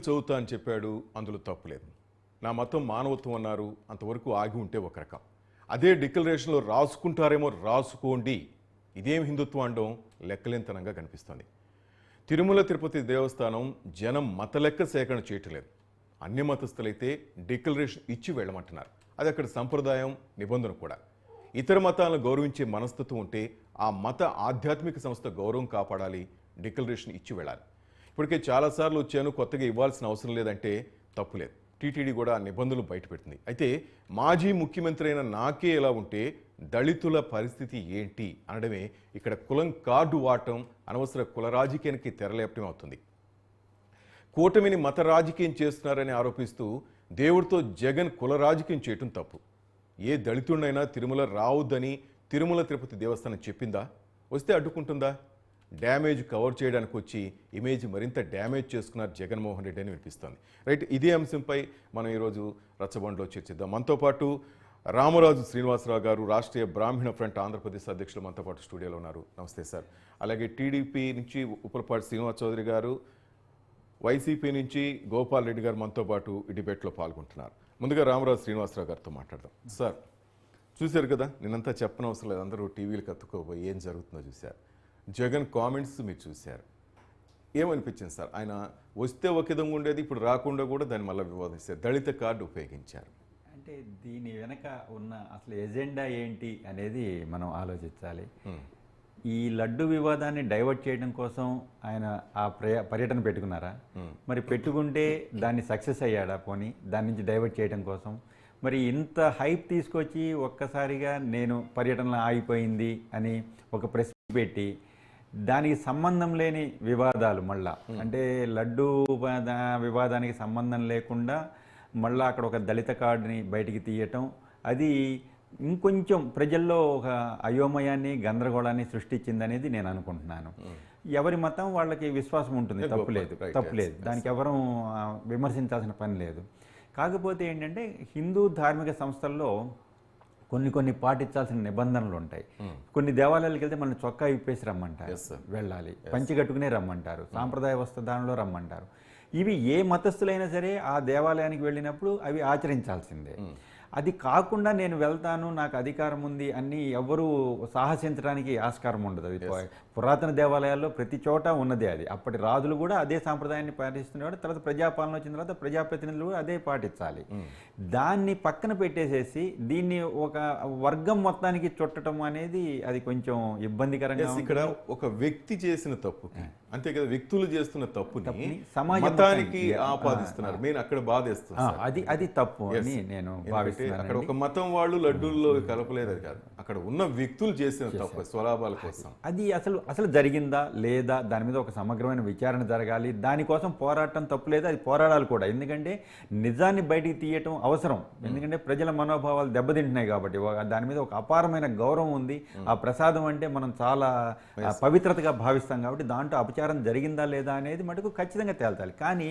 చదువుతా అని చెప్పాడు, అందులో తప్పులేదు. నా మతం మానవత్వం అన్నారు, అంతవరకు ఆగి ఉంటే ఒక రకం. అదే డిక్లరేషన్లో రాసుకుంటారేమో రాసుకోండి, ఇదేం హిందుత్వం అనడం లెక్కలేంతనంగా కనిపిస్తుంది. తిరుమల తిరుపతి దేవస్థానం జనం మత లెక్క సేకరణ చేయట్లేదు. అన్ని మతస్థులైతే డిక్లరేషన్ ఇచ్చి వెళ్ళమంటున్నారు. అది అక్కడ సంప్రదాయం, నిబంధన కూడా. ఇతర మతాలను గౌరవించే మనస్తత్వం ఉంటే ఆ మత ఆధ్యాత్మిక సంస్థ గౌరవం కాపాడాలి, డిక్లరేషన్ ఇచ్చి వెళ్ళాలి. ఇప్పటికే చాలాసార్లు వచ్చాను, కొత్తగా ఇవ్వాల్సిన అవసరం లేదంటే తప్పులేదు. టీటీడీ కూడా ఆ నిబంధనలు బయటపెడుతుంది. అయితే మాజీ ముఖ్యమంత్రి అయిన నాకే ఎలా ఉంటే దళితుల పరిస్థితి ఏంటి అనడమే ఇక్కడ కులం కార్డు వాడటం, అనవసర కుల రాజకీయానికి తెరలేపటం అవుతుంది. కూటమిని మత రాజకీయం చేస్తున్నారని ఆరోపిస్తూ దేవుడితో జగన్ కుల రాజకీయం చేయటం తప్పు. ఏ దళితుడినైనా తిరుమల రావద్దని తిరుమల తిరుపతి దేవస్థానం చెప్పిందా? వస్తే అడ్డుకుంటుందా? డ్యామేజ్ కవర్ చేయడానికి వచ్చి ఇమేజ్ మరింత డ్యామేజ్ చేసుకున్నారు జగన్మోహన్ రెడ్డి అని వినిపిస్తోంది. రైట్, ఇదే అంశంపై మనం ఈరోజు రచ్చబండలో చర్చిద్దాం. మనతో పాటు రామరాజు శ్రీనివాసరావు గారు, రాష్ట్రీయ బ్రాహ్మణ ఫ్రంట్ ఆంధ్రప్రదేశ్ అధ్యక్షులు మనతో పాటు స్టూడియోలో ఉన్నారు. నమస్తే సార్. అలాగే టీడీపీ నుంచి ఉప్పలపాటి శ్రీనివాస్ చౌదరి గారు, వైసీపీ నుంచి గోపాల్ రెడ్డి గారు మనతో పాటు ఈ డిబేట్లో పాల్గొంటున్నారు. ముందుగా రామరాజు శ్రీనివాసరావు గారితో మాట్లాడదాం. సార్, చూశారు కదా, నేనంతా చెప్పనవసరం లేదు, అందరూ టీవీలకు అతుక్కోబోయి ఏం జరుగుతుందో చూశారు. జగన్ కామెంట్స్ మీరు చూశారు, ఏమనిపించింది సార్? ఆయన వస్తే ఒక విధంగా ఉండేది, ఇప్పుడు రాకుండా కూడా దాన్ని మళ్ళీ వివాదిస్తారు. దళిత కార్డు ఉపయోగించారు అంటే దీని వెనక ఉన్న అసలు ఎజెండా ఏంటి అనేది మనం ఆలోచించాలి. ఈ లడ్డు వివాదాన్ని డైవర్ట్ చేయడం కోసం ఆయన ఆ పర్యటన పెట్టుకున్నారా? మరి పెట్టుకుంటే దాన్ని సక్సెస్ అయ్యాడా? పోనీ దాని నుంచి డైవర్ట్ చేయడం కోసం మరి ఇంత హైప్ తీసుకొచ్చి ఒక్కసారిగా నేను పర్యటనలో ఆగిపోయింది అని ఒక ప్రెస్ పెట్టి దానికి సంబంధం లేని వివాదాలు మళ్ళా, అంటే లడ్డు వివాదానికి సంబంధం లేకుండా మళ్ళీ అక్కడ ఒక దళిత కార్డుని బయటికి తీయటం, అది ఇంకొంచెం ప్రజల్లో ఒక అయోమయాన్ని, గందరగోళాన్ని సృష్టించిందనేది నేను అనుకుంటున్నాను. ఎవరి మతం వాళ్ళకి విశ్వాసం ఉంటుంది, తప్పులేదు, దానికి ఎవరూ విమర్శించాల్సిన పని లేదు. కాకపోతే ఏంటంటే హిందూ ధార్మిక సంస్థల్లో కొన్ని పాటించాల్సిన నిబంధనలు ఉంటాయి. కొన్ని దేవాలయాలకు వెళ్తే మనం చొక్కా విప్పేసి రమ్మంటారు, వెళ్ళాలి, పంచి కట్టుకునే రమ్మంటారు, సాంప్రదాయ వస్త్రధారణలో రమ్మంటారు. ఇవి ఏ మతస్థులైనా సరే ఆ దేవాలయానికి వెళ్ళినప్పుడు అవి ఆచరించాల్సిందే. అది కాకుండా నేను వెళ్తాను, నాకు అధికారం ఉంది అని ఎవరు సాహసించడానికి ఆస్కారం ఉండదు. అది పురాతన దేవాలయాల్లో ప్రతి చోట ఉన్నదే అది. అప్పటి రాజులు కూడా అదే సాంప్రదాయాన్ని పాటిస్తున్నవాడు. తర్వాత ప్రజాపాలన వచ్చిన తర్వాత ప్రజాప్రతినిధులు కూడా అదే పాటించాలి. దాన్ని పక్కన పెట్టేసేసి దీన్ని ఒక వర్గం మొత్తానికి చుట్టడం అనేది అది కొంచెం ఇబ్బందికరంగా. ఇక్కడ ఒక వ్యక్తి చేసిన తప్పుకి, అంతే కదా, వ్యక్తులు చేస్తున్న తప్పుని సమాజానికి ఆపాదిస్తున్నారు. నేను అక్కడ బాధేస్తున్నాను, అది తప్పు అని నేను భావిస్తున్నాను. అక్కడ ఒక మతం వాళ్ళు లడ్డూల్లో కలపలేదు, అది కాదు, అక్కడ ఉన్న వ్యక్తులు చేసిన తప్పు స్వలాభాల కోసం. అది అసలు జరిగిందా లేదా దాని మీద ఒక సమగ్రమైన విచారణ జరగాలి. దానికోసం పోరాటం తప్పులేదు, అది పోరాడాలి కూడా. ఎందుకంటే నిజాన్ని బయటికి తీయటం అవసరం, ఎందుకంటే ప్రజల మనోభావాలు దెబ్బతింటున్నాయి కాబట్టి. దాని మీద ఒక అపారమైన గౌరవం ఉంది. ఆ ప్రసాదం అంటే మనం చాలా పవిత్రతగా భావిస్తాం కాబట్టి దాంట్లో అపచారం జరిగిందా లేదా అనేది మటుకు ఖచ్చితంగా తేల్చాలి. కానీ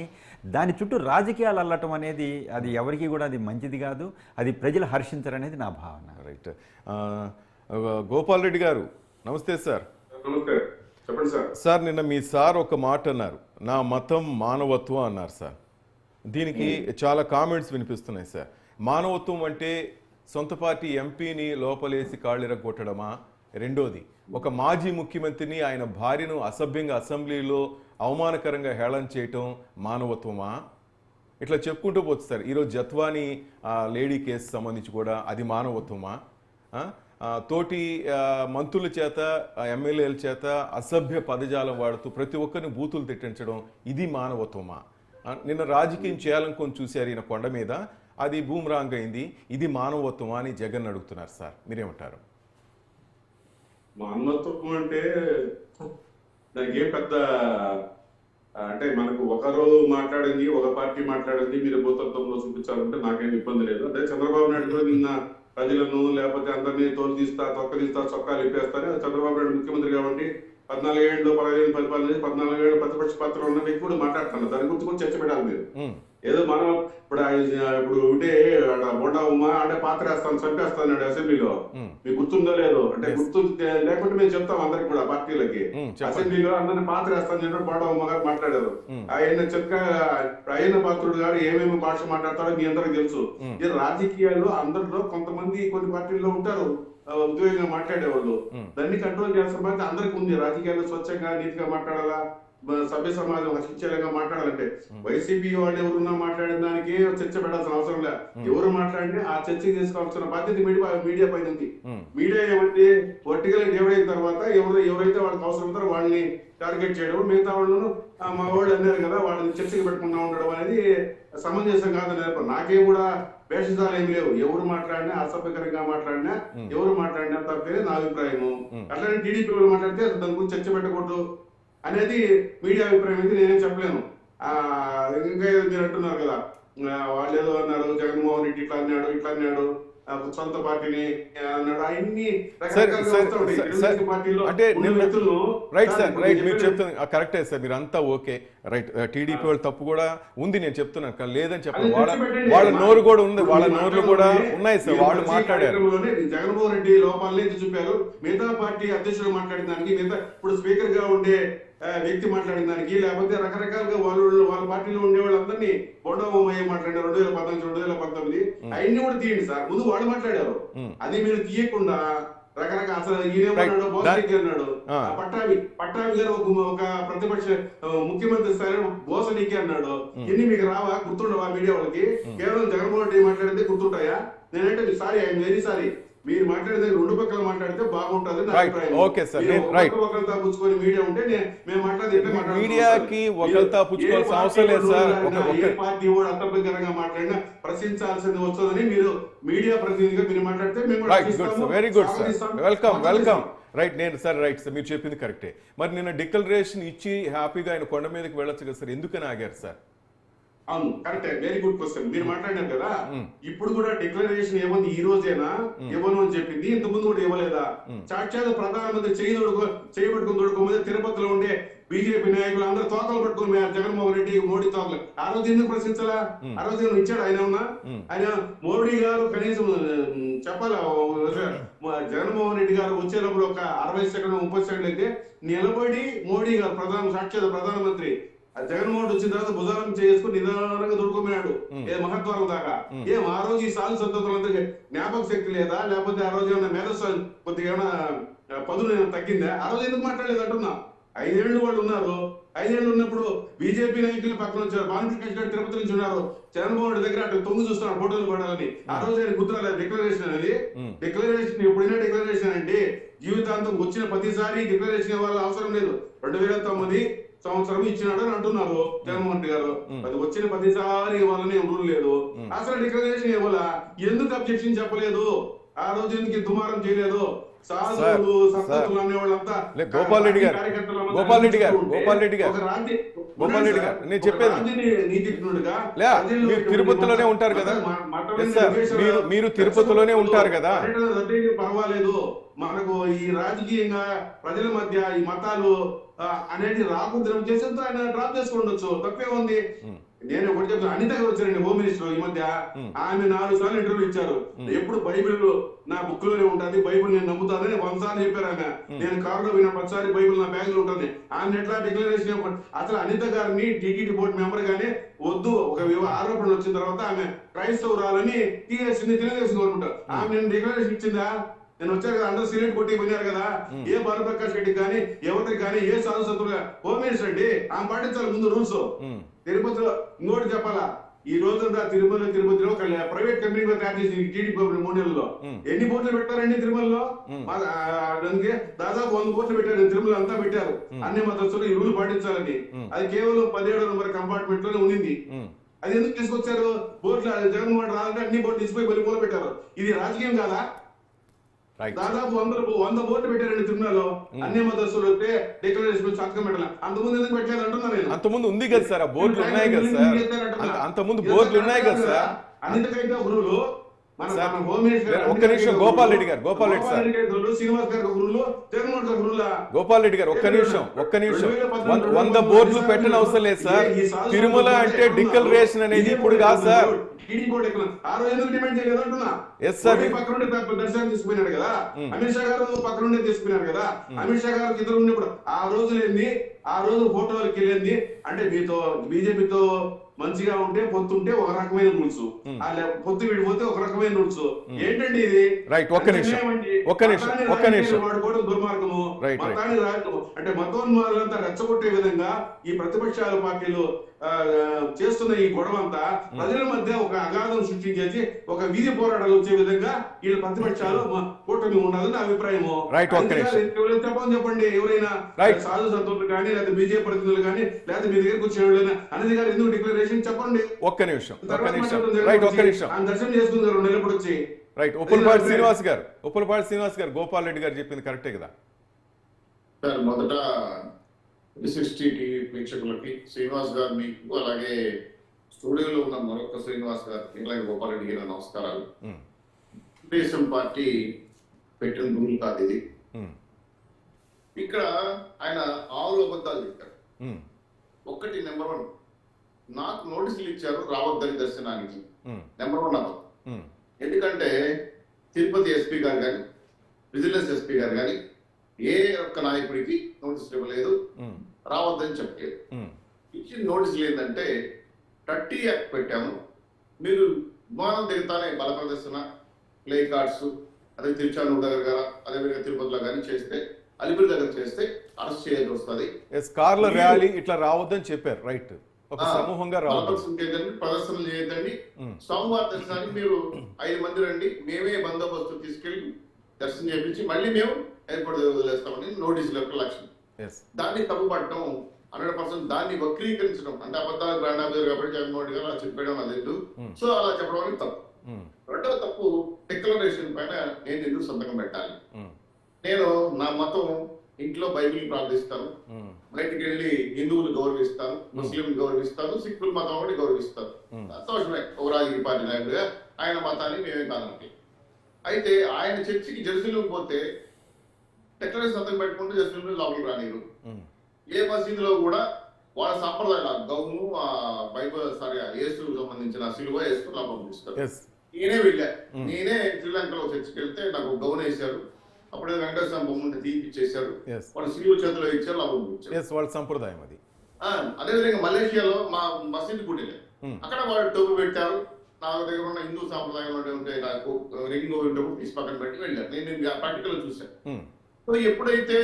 దాని చుట్టూ రాజకీయాలు అల్లటం అనేది అది ఎవరికి కూడా అది మంచిది కాదు, అది ప్రజలు హర్షించరనేది నా భావన. రైట్. గోపాల్ రెడ్డి గారు నమస్తే సార్. చెప్పండి సార్. సార్, నిన్న మీ సార్ ఒక మాట అన్నారు, నా మతం మానవత్వం అన్నారు సార్. దీనికి చాలా కామెంట్స్ వినిపిస్తున్నాయి సార్. మానవత్వం అంటే సొంత పార్టీ ఎంపీని లోపలేసి కాళ్ళిరగొట్టడమా? రెండోది, ఒక మాజీ ముఖ్యమంత్రిని, ఆయన భార్యను అసభ్యంగా అసెంబ్లీలో అవమానకరంగా హేళన చేయటం మానవత్వమా? ఇట్లా చెప్పుకుంటూ పోతుంది సార్. ఈరోజు జత్వాని లేడీ కేసు సంబంధించి కూడా అది మానవత్వమా? తోటి మంత్రుల చేత, ఎమ్మెల్యేల చేత అసభ్య పదజాలం వాడుతూ ప్రతి ఒక్కరిని బూతులు తిట్టించడం, ఇది మానవత్వమా? నిన్న రాజకీయం చేయాలనుకొని చూశారు ఈయన కొండ మీద, అది బూమ్రాంగ్ అయింది, ఇది మానవత్వమా అని జగన్ అడుగుతున్నారు సార్. మీరేమంటారు? మానవత్వం అంటే దానికి ఏం పెద్ద, అంటే మనకు ఒకరు మాట్లాడింది, ఒక పార్టీ మాట్లాడింది మీరు భూతత్వంలో చూపించాలంటే నాకేం ఇబ్బంది లేదు. అదే చంద్రబాబు నాయుడు కూడా నిన్న ప్రజలను లేకపోతే అందరినీ తోలు తీస్తా, తొక్కలిస్తా, చొక్కాలు ఇప్పేస్తారు. చంద్రబాబు నాయుడు ముఖ్యమంత్రి కాబట్టి 14 ఏళ్ళు 15 పరిపాలన 14 ఏళ్ళు ప్రతిపక్ష పాత్ర ఉన్న వ్యక్తి కూడా మాట్లాడుతున్నారు. దాని గురించి కూడా చర్చ పెట్టాలి మీరు. ఏదో మనం ఇప్పుడు ఉంటే బొండా ఉమ్మ అంటే పాత్ర వేస్తాను చంపేస్తాను అసెంబ్లీలో మీకు గుర్తుందో లేదో అంటే గుర్తు లేకుంటే మేము చెప్తాం అందరికి కూడా పార్టీలకి అసెంబ్లీలో అందరిని పాత్ర వేస్తాను చెప్పి బొండా ఉమ్మ గారు మాట్లాడారు. ఆయన ఆయన పాత్రుడు గారు ఏమేమి భాష మాట్లాడతారో మీ అందరికి తెలుసు. ఈ రాజకీయాల్లో అందరిలో కొంతమంది కొన్ని పార్టీల్లో ఉంటారు ఉద్యోగంగా మాట్లాడేవాళ్ళు, దాన్ని కంట్రోల్ చేస్తున్న బాధ్యత అందరికి ఉంది. రాజకీయాల్లో స్వచ్ఛంగా నీతిగా మాట్లాడాలా, సభ్య సమాజం హర్షించేలాగా మాట్లాడాలంటే వైసీపీ వాళ్ళు ఎవరున్నా మాట్లాడిన దానికి చర్చ పెట్టాల్సిన అవసరం లేదు. ఎవరు మాట్లాడితే ఆ చర్చకి తీసుకోవాల్సిన బాధ్యత మీడియా పైన ఉంది. మీడియా ఏమంటే వర్టికల్ ఎవరైన తర్వాత ఎవరైతే వాళ్ళకి అవసరం ఉంటారో వాళ్ళని టార్గెట్ చేయడం, మిగతా వాళ్ళను మా వాళ్ళు అన్నారు కదా వాళ్ళని చర్చకి పెట్టకుండా ఉండడం అనేది సమంజసం కాదని నేర్పడు. నాకేం కూడా వేషాలు ఏమి లేవు. ఎవరు మాట్లాడినా అసభ్యకరంగా మాట్లాడినా ఎవరు మాట్లాడినా తప్పేది నా అభిప్రాయము. అట్లానే టీడీపీ వాళ్ళు మాట్లాడితే దాని గురించి చర్చ పెట్టకూడదు అనేది మీడియా అభిప్రాయం అయితే నేనేం చెప్పలేను. ఇంకా మీరు అంటున్నారు కదా వాళ్ళు ఏదో అన్నారు జగన్మోహన్ రెడ్డి ఇట్లా అన్నాడు సొంత పార్టీని అన్నాడు అవన్నీ అంటే రైట్ సార్ రైట్ మీరు చెప్తుంది కరెక్టే సార్, మీరు అంతా ఓకే రైట్. టీడీపీ వాళ్ళ తప్పు కూడా ఉంది నేను చెప్తున్నాను కానీ లేదని చెప్పాను. వాళ్ళ నోరు కూడా ఉంది, వాళ్ళ నోర్లు కూడా ఉన్నాయి సార్, వాళ్ళు మాట్లాడారు. జగన్మోహన్ రెడ్డి లోపాలని చూపారు. మిగతా పార్టీ అధ్యక్షులు మాట్లాడిన దానికి ఇప్పుడు స్పీకర్ గా ఉండే వ్యక్తి మాట్లాడిన దానికి లేకపోతే రకరకాలుగా వాళ్ళ పార్టీలో ఉండే వాళ్ళందరినీ బొండమయ్య మాట్లాడారు 2014 2019 అవన్నీ కూడా తీయండి సార్. ముందు వాళ్ళు మాట్లాడారు, అది మీరు తీయకుండా రకరకాల అసలు ఈయనేమన్నాడు బోసరెడ్డి అన్నాడు, పట్టాభి గారు ఒక ప్రతిపక్ష ముఖ్యమంత్రి స్థాయిలో బోసరెడ్డి అన్నాడు. ఇన్ని మీకు రావా, గుర్తుండవా మీడియా వాళ్ళకి? కేవలం జగన్మోహన్ రెడ్డి మాట్లాడితే గుర్తుంటాయా? నేనంటే సారీ, ఐఎమ్ వెరీ సారీ. మీరు మాట్లాడితే రెండు పక్కల మాట్లాడితే బాగుంటది నా అభిప్రాయం. Okay sir, right. ఒకరితో పుచ్చుకొని మీడియా ఉంటే మేము మాట్లాడేది మీడియాకి ఒకరితో పుచ్చుకోవాల్సిన అవసరం లేదు సార్. ఏ పార్టీ కూడా అసభ్యకరంగా మాట్లాడినా ప్రశ్నించాల్సింది వస్తుందని మీరు మీడియా ప్రతినిధిగా మీరు మాట్లాడితే మేము very good sir, welcome right. నేను సార్ రైట్ సార్, మీరు చెప్పింది కరెక్టే. మరి నిన్న డిక్లరేషన్ ఇచ్చి హ్యాపీగా ఆయన కొండ మీదకి వెళ్ళొచ్చు కదా సార్, ఎందుకని ఆగారు సార్? అవును కరెక్టే, వెరీ గుడ్ క్వశ్చన్. మీరు మాట్లాడారు కదా, ఇప్పుడు కూడా డిక్లరేషన్ ఏమంది ఈ రోజేనా ఇవ్వను అని చెప్పింది, ఇంతకుముందు కూడా ఇవ్వలేదా? సాక్షాత్ ప్రధానమంత్రి చేయబట్టుకుని దొడుకోమని తిరుపతిలో ఉండే బీజేపీ నాయకులు అందరూ తోకలు పట్టుకుని జగన్మోహన్ రెడ్డి మోడీ తోకలు ఆ రోజు ఎందుకు ప్రశ్నించాలా? ఆ రోజు ఏమైనా ఇచ్చాడు ఆయన? ఉన్నా ఆయన మోడీ గారు కనీసం చెప్పాలా, జగన్మోహన్ రెడ్డి గారు వచ్చే లోపల ఒక 60 సెకండ్లు 30 సెకండ్లు అయితే నిలబడి మోడీ గారు సాక్షాత్ ప్రధానమంత్రి జగన్మోహన్ వచ్చిన తర్వాత భుజాలను చేసుకుని నిదానంగా దొరుకుతున్నాడు మహత్వాల దాకా. ఏం ఆ రోజు ఈ సాలు సంతతులందరికీ జ్ఞాపక శక్తి లేదా, లేకపోతే ఆ రోజు ఏమైనా మేధస్సు కొద్దిగా ఏమైనా పదులు తగ్గిందా? ఆ రోజు ఎందుకు మాట్లాడలేదు అంటున్నా. 5 ఏళ్ళు వాళ్ళు ఉన్నారు. 5 ఏళ్ళు ఉన్నప్పుడు బీజేపీ నాయకులు పక్కన వచ్చారు, భానుప్రకాష్ గారు తిరుపతి నుంచి ఉన్నారు, జగన్మోహన్ రెడ్డి దగ్గర అటు తొంగి చూస్తున్నారు ఫోటోలు పడాలని. ఆ రోజు ఆయన గుర్తురాలేదు డిక్లరేషన్ అనేది. డిక్లరేషన్ ఎప్పుడైనా డిక్లరేషన్ అండి జీవితాంతం వచ్చిన ప్రతిసారి డిక్లరేషన్ ఇవ్వాలని అవసరం లేదు. 2009 సంవత్సరం ఇచ్చినాడు అని అంటున్నారు జగన్మోహన్ రెడ్డి గారు. అది వచ్చిన ప్రతిసారి ఇవ్వాలని రూల్ లేదు. అసలు డిక్లరేషన్ ఇవ్వాలా? ఎందుకు అబ్జెక్షన్ చెప్పలేదు? ఆ రోజు ఎందుకు దుమారం చేయలేదు? గోపాల్ రెడ్డి గారు నేను చెప్పేది, మీరు తిరుపతిలోనే ఉంటారు కదా, మీరు తిరుపతిలోనే ఉంటారు కదా. పర్వాలేదు, మనకు ఈ రాజకీయంగా ప్రజల మధ్య ఈ మతాలు అనేది రాకుండా చేసేందుకు ఆయన డ్రాప్ చేసుకోండొచ్చు, తప్పే ఉంది. నేను ఒకటి చెప్తాను, అనిత గారు వచ్చారండి హోమ్ మినిస్టర్ ఈ మధ్య. ఆమె 4 సార్లు ఇంటర్వ్యూ ఇచ్చారు. ఎప్పుడు బైబిల్ నా బుక్ లోనే ఉంటుంది, బైబిల్ నేను నమ్ముతానని 100 సార్లు చెప్పారు ఆమె. నేను కారులో పోయిన 10 సార్లు బైబిల్ నా బ్యాగ్ లో ఉంటుంది. ఆమె ఎట్లా డిక్లరేషన్? అసలు అనిత గారిని టీటీడీ బోర్డు మెంబర్ గానే వద్దు, ఒక ఆరోపణలు వచ్చిన తర్వాత ఆమె క్రైస్తవురాలని తీసేసింది తెలుగుదేశం గవర్నమెంట్. ఆమె నేను డిక్లరేషన్ ఇచ్చిందా? నేను వచ్చారు కదా, అందరూ సిగరెట్ కొట్టి పోయినారు కదా. ఏ భానుప్రకాష్ రెడ్డి కానీ ఎవరికి కానీ ఏ సాధు సంతులు హోమ్ మినిస్టర్ అండి, ఆమె పాటించాలి ముందు రూల్స్. తిరుపతిలో ఇంకోటి చెప్పాలా, ఈ రోజు తిరుపతిలో ఒక ప్రైవేట్ కంపెనీ తయారు చేసి టీడీపీ 3 నెలల్లో ఎన్ని బోట్లు పెట్టారండి తిరుమలలో? దాదాపు 100 బోట్లు పెట్టారు. తిరుమల అంతా పెట్టారు అన్ని మతస్థులు ఈ రూల్ పాటించాలని. అది కేవలం 17వ నంబర్ కంపార్ట్మెంట్ లోనే ఉండింది. అది ఎందుకు తీసుకొచ్చారు? బోట్లు జగన్మోహన్ రావాలంటే అన్ని బోట్లు తీసుకుపోయి కొన్ని బోట్లు పెట్టారు. ఇది రాజకీయం కాదా? దాదాపు 100 బోట్లు పెట్టారండి తిరుమలలో. అన్ని మతస్థులు వస్తే డిక్లరేషన్ సంతకం పెట్టాలి. అంతకుముందు ఎందుకు పెట్టలేదు అంటున్నా నేను. అంతకుముందు ఉంది కదా సార్, బోర్డులు ఉన్నాయి కదా సార్, అంతకుముందు బోర్డులు ఉన్నాయి కదా సార్. అన్నిటికైతే ఒక రూలు హోమ్ మినిస్టర్ ఒక్క నిమిషం గోపాల్ రెడ్డి గారు శ్రీనివాస్ గారు గురువులు జగన్మోహన్ గారు గురువులా గోపాల్ రెడ్డి గారు ఒక్క నిమిషం 100 బోర్డులు పెట్టని అవసరం లేదు సార్. తిరుమల అంటే డిక్లరేషన్ అనేది ఇప్పుడు కాదు సార్. దర్శనం తీసుకుపోయినాడు కదా, అమిత్ షా గారు పక్క నుండే తీసుకున్నారు కదా, అమిత్ షా గారు ఇద్దరు ఉన్నప్పుడు ఆ రోజు లేని, ఆ రోజు ఫోటోలకి వెళ్ళింది అంటే మీతో బీజేపీతో మంచిగా ఉంటే పొత్తుంటే ఒక రకమైన రూల్స్, పొత్తు విడిపోతే ఒక రకమైన రూల్స్. ఏంటండి ఇది? రైట్, ఒక్క నిమిషం వాడుకోవడం దుర్మార్గము, మతాన్ని రాజకము అంటే మతోన్మాదులంతా రెచ్చగొట్టే విధంగా ఈ ప్రతిపక్షాల పార్టీలు చేస్తున్న ఈ గొడవ అంతా ప్రజల మధ్య ఒక అగాధం సృష్టించేసి ఒక వీధి పోరాటాలు వచ్చే విధంగా ఈ ప్రతిపక్షాలు కూటమి ఉండాలని నా అభిప్రాయము. చెప్పండి ఎవరైనా సాధు సంతులు కానీ లేదా బీజేపీ ప్రతినిధులు కానీ లేదా మీ దగ్గరకు వచ్చే ఎవరైనా అనేది గారు ఎందుకు డిక్లరేషన్ చెప్పండి. ఒక్క నిమిషం దర్శనం చేసుకుంటారు 2 నెలలు వచ్చి. రైట్, ఉప్పలపాటి శ్రీనివాస్ గారు గోపాల్ రెడ్డి గారు చెప్పింది కరెక్టే కదా సార్? మొదట 360 టీవీ ప్రేక్షకులకి, శ్రీనివాస్ గారు మీకు, అలాగే స్టూడియోలో ఉన్న మరొక శ్రీనివాస్ గారికి, అలాగే గోపాల్ రెడ్డి గారి నమస్కారాలు. తెలుగుదేశం పార్టీ పెట్టిన రూల్ కాదు ఇది. ఇక్కడ ఆయన ఆవులు అబద్ధాలు చెప్పారు. ఒకటి నెంబర్ 1, నాకు నోటీసులు ఇచ్చారు రావద్దని దర్శనానికి, నెంబర్ 1 అబద్ధం. ఎందుకంటే తిరుపతి ఎస్పీ గారు కానీ, విజిలెన్స్ ఎస్పీ గారు కానీ ఏ ఒక్క నాయకుడికి నోటీసులు ఇవ్వలేదు, రావద్దని చెప్పలేదు. ఇచ్చిన నోటీసులు ఏంటంటే 30 యాక్ట్ పెట్టాము, మీరు విమానం దిగుతానే బల ప్రదర్శన, ప్లే కార్డ్స్, అదే తిరుచానూరు దగ్గర కానీ, అదేవిధంగా తిరుపతిలో కానీ చేస్తే, అలిపిరి దగ్గర చేస్తే అరెస్ట్ చేయాల్సి వస్తుంది. కార్ల ర్యాలీ ఇట్లా రావద్దని చెప్పారు. రైట్, ఒక సమూహంగా ప్రదర్శనలు చేయొద్దండి. సోమవారం దర్శనానికి మీరు 5 మంది రండి, మేమే బందోబస్తు తీసుకెళ్లి దర్శనం చేయించి మళ్ళీ మేము ఎయిర్పోర్ట్ వదిలేస్తామని నోటీసుల యొక్క లక్ష్యం. దాన్ని తప్పుపట్టడం 100%, దాన్ని వక్రీకరించడం అంటే అబద్ధాలు బ్రాండ్ ఆఫ్ కాబట్టి జగన్మోహన్ రెడ్డి గారు అలా చెప్పడం లేదు. సో అలా చెప్పడం అనేది తప్పు. రెండవ తప్పు, డిక్లరేషన్ పైన నేను ఎందుకు సంతకం పెట్టాలి? నేను నా మతం ఇంట్లో బైబిల్ ప్రార్థిస్తాను, బయటికి వెళ్ళి హిందువులు గౌరవిస్తాను, ముస్లిం గౌరవిస్తాను, సిక్కుల మతం కూడా గౌరవిస్తాను. సంతోషమే, ఒక రాజకీయ పార్టీ నాయకుడిగా ఆయన మతాన్ని మేమే కాదండి. అయితే ఆయన చర్చికి జెరూసలేం పోతే డిక్లరేషన్ సంతకం పెట్టుకుంటే జెరూసలేం లోపలికి రానిరు. ఏ మసీదులో కూడా వాళ్ళ సాంప్రదాయాలు గౌను బైబిల్ యేసుకు సంబంధించిన సిలువ వేసుకుని లోపల పంపిస్తారు. నేనే వెళ్ళా, నేనే శ్రీలంకలో చర్చికి వెళ్తే నాకు గౌన్ వేశారు, అప్పుడే వెంకటేశ్వర బొమ్మ తీపిచ్చేశారు, వాళ్ళు సిలువ చేతిలో ఇచ్చారు, లోపల పంపించారు. వాళ్ళ సంప్రదాయం అది. అదేవిధంగా మలేషియాలో మా మసీదు కూడా అక్కడ వాళ్ళు టోపీ పెట్టారు. నా దగ్గర ఉన్న హిందూ సాంప్రదాయంలో ఉంటే నాకు రింగ్ తీసి పక్కన పెట్టి వెళ్ళారు. నేను ప్రాక్టికల్ చూశాను. సో ఎప్పుడైతే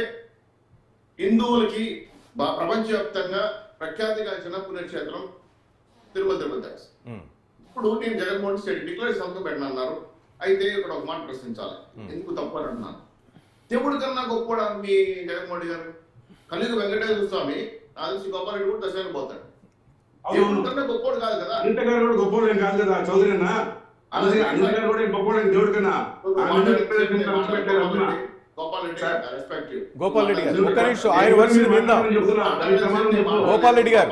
హిందువులకి ప్రపంచవ్యాప్తంగా ప్రఖ్యాతిగాంచిన పుణ్యక్షేత్రం తిరుపతి దేవస్థానం, ఇప్పుడు నేను జగన్మోహన్ స్టేట్ డిక్లరేషన్ సంతకం పెట్టినన్నారు. అయితే ఇక్కడ ఒక మాట ప్రశ్నించాలి, ఎందుకు తప్పు అని అంటున్నాను. దేవుడి కన్నా గొప్ప మీ జగన్మోహన్ గారు కలియుగ వెంకటేశ్వర స్వామి ఆదిశి గోపాల్ రెడ్డి కూడా దర్శనానికి పోతాడు. దేవుడి కన్నా గొప్పోడు కాదు కదా, గొప్పోడు ఏం కాదు కదా చౌదరి అన్న, గొప్పోడు దేవుడి కన్నా. గోపాల్ రెడ్డి గారు ఒక్క నిమిషం, ఆయన వర్షన్ విందాం. గోపాల్ రెడ్డి గారు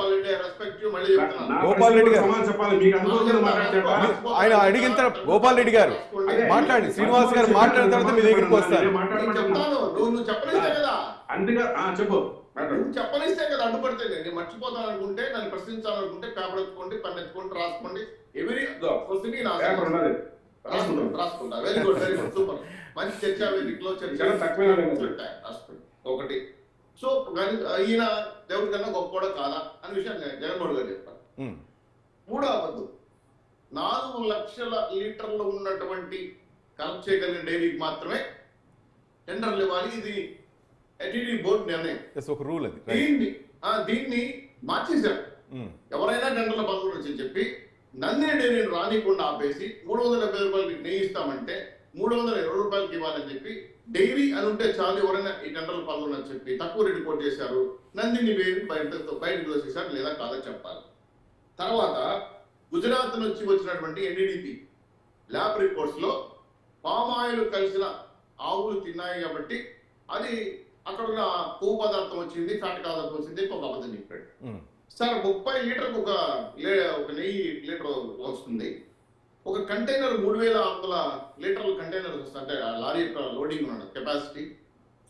ఆయన అడిగిన తర్వాత గోపాల్ రెడ్డి గారు మాట్లాడి, శ్రీనివాస్ గారు మాట్లాడిన తర్వాత మీ దగ్గరికి వస్తారు. చెప్పు, చెప్పనిస్తే కదా అడ్డుపడితే. నేను మర్చిపోతాను అనుకుంటే, నన్ను ప్రశ్నించాలనుకుంటే పేపర్ ఎత్తుకోండి, పెన్ ఎత్తుకోండి, రాసుకోండి. ఎవరి రాసుకుంటా. Very good, very good, super. మంచి చర్చ వేదికలో ఒకటి. సో ఈయన దేవుడి కన్నా గొప్ప కాదా అనే విషయాన్ని జగన్మోహన్ గారు చెప్పారు. 3వ అబద్ధం, 4 లక్షల లీటర్లు ఉన్నటువంటి కలెక్ట్ చేయగలిగిన డైరీకి మాత్రమే టెండర్లు ఇవ్వాలి. ఇది ఎటిడి బోర్డు నిర్ణయం, ఒక రూల్. దీన్ని మార్చేశారు. ఎవరైనా టెండర్ల పాల్గొనొచ్చని చెప్పి నందిని డైరీని రానికుండా ఆపేసి 370 రూపాయలకి నెయ్యి ఇస్తామంటే 320 రూపాయలకి ఇవ్వాలని చెప్పి, డైరీ అని ఉంటే చాలు ఎవరైనా ఈ టెండర్లు పాల్గొనని చెప్పి తక్కువ రేటు కోట్ చేశారు. నందిని బయటకు దోసేశారు, లేదా కాదని చెప్పాలి. తర్వాత గుజరాత్ నుంచి వచ్చినటువంటి ఎన్డీడీపీ ల్యాబ్ రిపోర్ట్స్ లో పామాయిల్ కలిసిన ఆవులు తిన్నాయి కాబట్టి అది అక్కడ ఉన్న కొవ్వు పదార్థం వచ్చింది, ఫ్యాట్ పదార్థం వచ్చింది, ఒక అబద్ధం చెప్పాడు. సార్ 30 లీటర్కు ఒక నెయ్యి లీటర్ వస్తుంది. ఒక కంటైనర్ 3,600 లీటర్ల కంటైనర్ వస్తుంది, అంటే ఆ లారీ యొక్క లోడింగ్ ఉన్న కెపాసిటీ.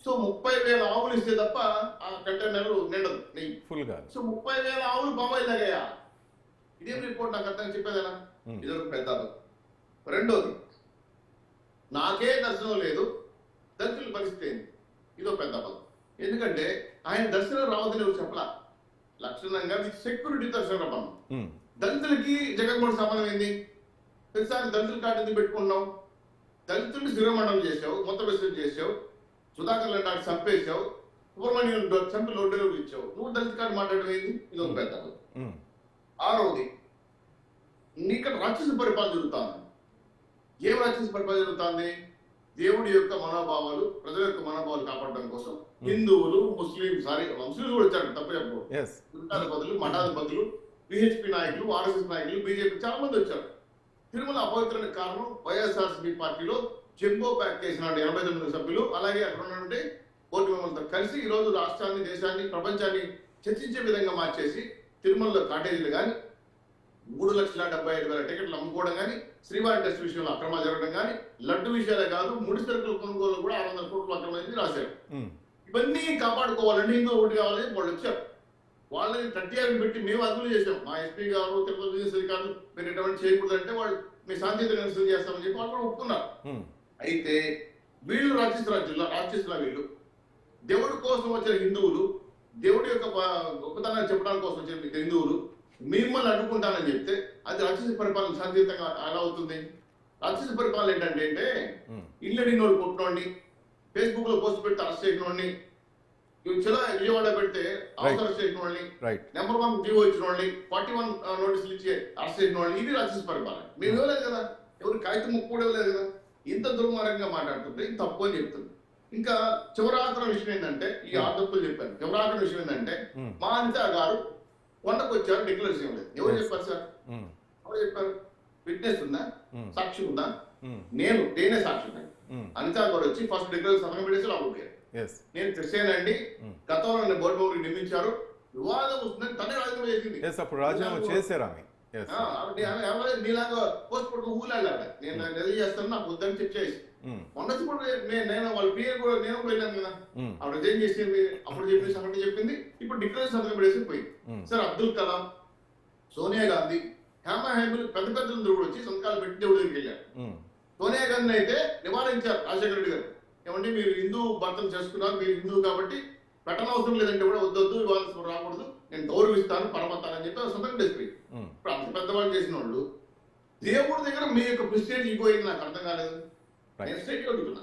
సో 30,000 ఆవులు ఇస్తే తప్ప ఆ కంటైనర్ నిండదు నెయ్యి. ఫుల్ గా. సో 30,000 ఆవులు పామాయిల్ తాగాయా? ఇదేం రిపోర్ట్ నాకు అర్థం చెప్పేదేనా? ఇది ఒక పెద్ద అబద్ధం. రెండోది, నాకే దర్శనం లేదు, దళితుల పరిస్థితి ఏంది? ఇదో పెద్ద అబద్ధం. ఎందుకంటే ఆయన దర్శనం రావద్దని ఎవరు చెప్పలా. లక్షణంగా సెక్యూరిటీ దర్శనం రమ్మన్నాం. దళితులకి జగన్మోహన్ సంబంధం ఏంది? ప్రతిసారి దళితుల కార్డు ఎందుకు పెట్టుకున్నావు? దళితుల్ని శిరోమండలం చేసావు, మొత్తం విస్తరణ చేసావు, సుధాకర్ లాంటి చంపేసావు, సుబ్రహ్మణ్యం చంపి లోడ్డు ఇచ్చావు. నువ్వు దళిత కార్డు మాట్లాడడం ఏంది? ఇది ఒక పెద్ద అబద్ధం. ఆరవది, ఇక్కడ రాక్షస పరిపాలన జరుగుతుంది. ఏం రాక్షస పరిపాలన జరుగుతుంది? దేవుడి యొక్క మనోభావాలు, ప్రజల యొక్క మనోభావాలు కాపాడడం కోసం హిందువులు, ముస్లింస్ కూడా వచ్చారు, తప్పు చెప్పు, బదులు మఠాధిపతులు, బిహెచ్పి నాయకులు, ఆర్ఎస్ఎస్ నాయకులు, బీజేపీ చాలా మంది వచ్చారు. తిరుమల అపవిత్రానికి కారణం వైఎస్ఆర్సీపీ పార్టీలో జంబో ప్యాక్ చేసిన 89 సభ్యులు, అలాగే అక్కడ ఉన్నటువంటి బోర్డు మెంబర్లతో కలిసి ఈ రోజు రాష్ట్రాన్ని, దేశాన్ని, ప్రపంచాన్ని చర్చించే విధంగా మార్చేసి తిరుమలలో కాటేజీలు కానీ, 3,75,000 టికెట్లు అమ్ముకోవడం కానీ, శ్రీవారి టెస్ట్ విషయంలో అక్రమాలు జరగడం కానీ, లడ్డు విషయాలే కాదు ముడి సరుకుల కొనుగోలు కూడా 600 కోట్లు అక్రమమైంది రాశారు. ఇవన్నీ కాపాడుకోవాలంటే ఇంకో ఒకటి కావాలని వాళ్ళు వచ్చారు. వాళ్ళని 30 పెట్టి మేము అదుపులు చేసాం. మా ఎస్పీ గారు, తిరుపతి అధికారులు మీరు ఎటువంటి చేయకూడదు అంటే వాళ్ళు మీ శాంతియుత నిరసన చేస్తామని చెప్పి వాళ్ళు కూడా ఒప్పుకున్నారు. అయితే వీళ్ళు రాక్షసుల వీళ్ళు దేవుడి కోసం వచ్చిన హిందువులు, దేవుడి యొక్క గొప్పతనాన్ని చెప్పడానికి కోసం వచ్చిన హిందువులు మిమ్మల్ని అడ్డుకుంటానని చెప్తే అది రాక్షస పరిపాలన శాంతియుతంగా ఎలా అవుతుంది? రాక్షస పరిపాలన ఏంటంటే ఇళ్ళని నోడు కొట్టినోడిని, ఫేస్బుక్ లో పోస్ట్ పెడితే అరెస్ట్ చేసిన వాడిని, విజయవాడ పెడితే అరెస్ట్ చేసిన వాళ్ళని, నెంబర్ 1 జీవో ఇచ్చిన వాళ్ళని, 41 నోటీసులు ఇచ్చి అరెస్ట్ చేసిన వాళ్ళని, ఇది రాక్షస పరిపాలన. మీరు ఇవ్వలేదు కదా, ఎవరు కాగితం ముక్కు కూడా ఇవ్వలేదు కదా. ఇంత దుర్మార్గంగా మాట్లాడుతుంటే ఇది తప్పు అని చెప్తుంది. ఇంకా చివరాత్రం విషయం ఏంటంటే, ఈ ఆర్డర్లు చెప్పాను, చివరాత్రం విషయం ఏంటంటే మా అనిత గారు కొండకు వచ్చారు, డిక్లరేషన్ ఇవ్వలేదు. ఎవరు చెప్పారు సార్? ఎవరు చెప్పారు? విట్నెస్ ఉందా? సాక్షి ఉందా? నేనే సాక్షి ఉన్నాను. అనిత గారు వచ్చి ఫస్ట్ డిక్లరేషన్ సంతకం పెట్టేసి లోపలికి. నేను క్రిస్టియన్ అండి, గతంలో బోర్డు మెంబర్లు నియమించారు, వివాదం వస్తుందని తనే రాజీనామా చేసింది. రాజీనామా చేశారు. నీలాగా పోస్ట్ పట్టుకుని ఊళ్ళాడు, నేను నిజం చేస్తాను, నాకు వద్దని చెప్పేసి మొన్నది కూడా నేను వాళ్ళ పిఏ కూడా నేను వెళ్ళాను కదా, ఆవిడ రిజైన్ చేసింది, అప్పుడు చెప్పేసి అక్కడ చెప్పింది, ఇప్పుడు డిక్లరేషన్ సంతకం పెట్టేసి పోయింది. సార్ అబ్దుల్ కలాం, సోనియా గాంధీ, హేమా హేమలు పెద్ద పెద్దలందరూ కూడా వచ్చి సంతకాలు పెట్టి దేవుడి దగ్గరికి వెళ్ళారు. సోనియా గాంధీ అయితే నివారించారు రాజశేఖర రెడ్డి గారు, ఏమంటే మీరు హిందూ భర్తను చేసుకున్నారు, మీరు హిందూ కాబట్టి పెట్టనవసరం లేదంటే కూడా వద్దొద్దు, వివాదాలు రాకూడదు, నేను గౌరవిస్తాను, పరమతానని చెప్పి సంతకం చేసిపోయింది. ఇప్పుడు అంత పెద్దవాళ్ళు చేసిన వాళ్ళు దేవుడి దగ్గర మీ యొక్క ప్రెస్టేజ్ ఇపోయింది, నాకు అర్థం కాలేదు. నేను స్టేట్ అడుగుతున్నా,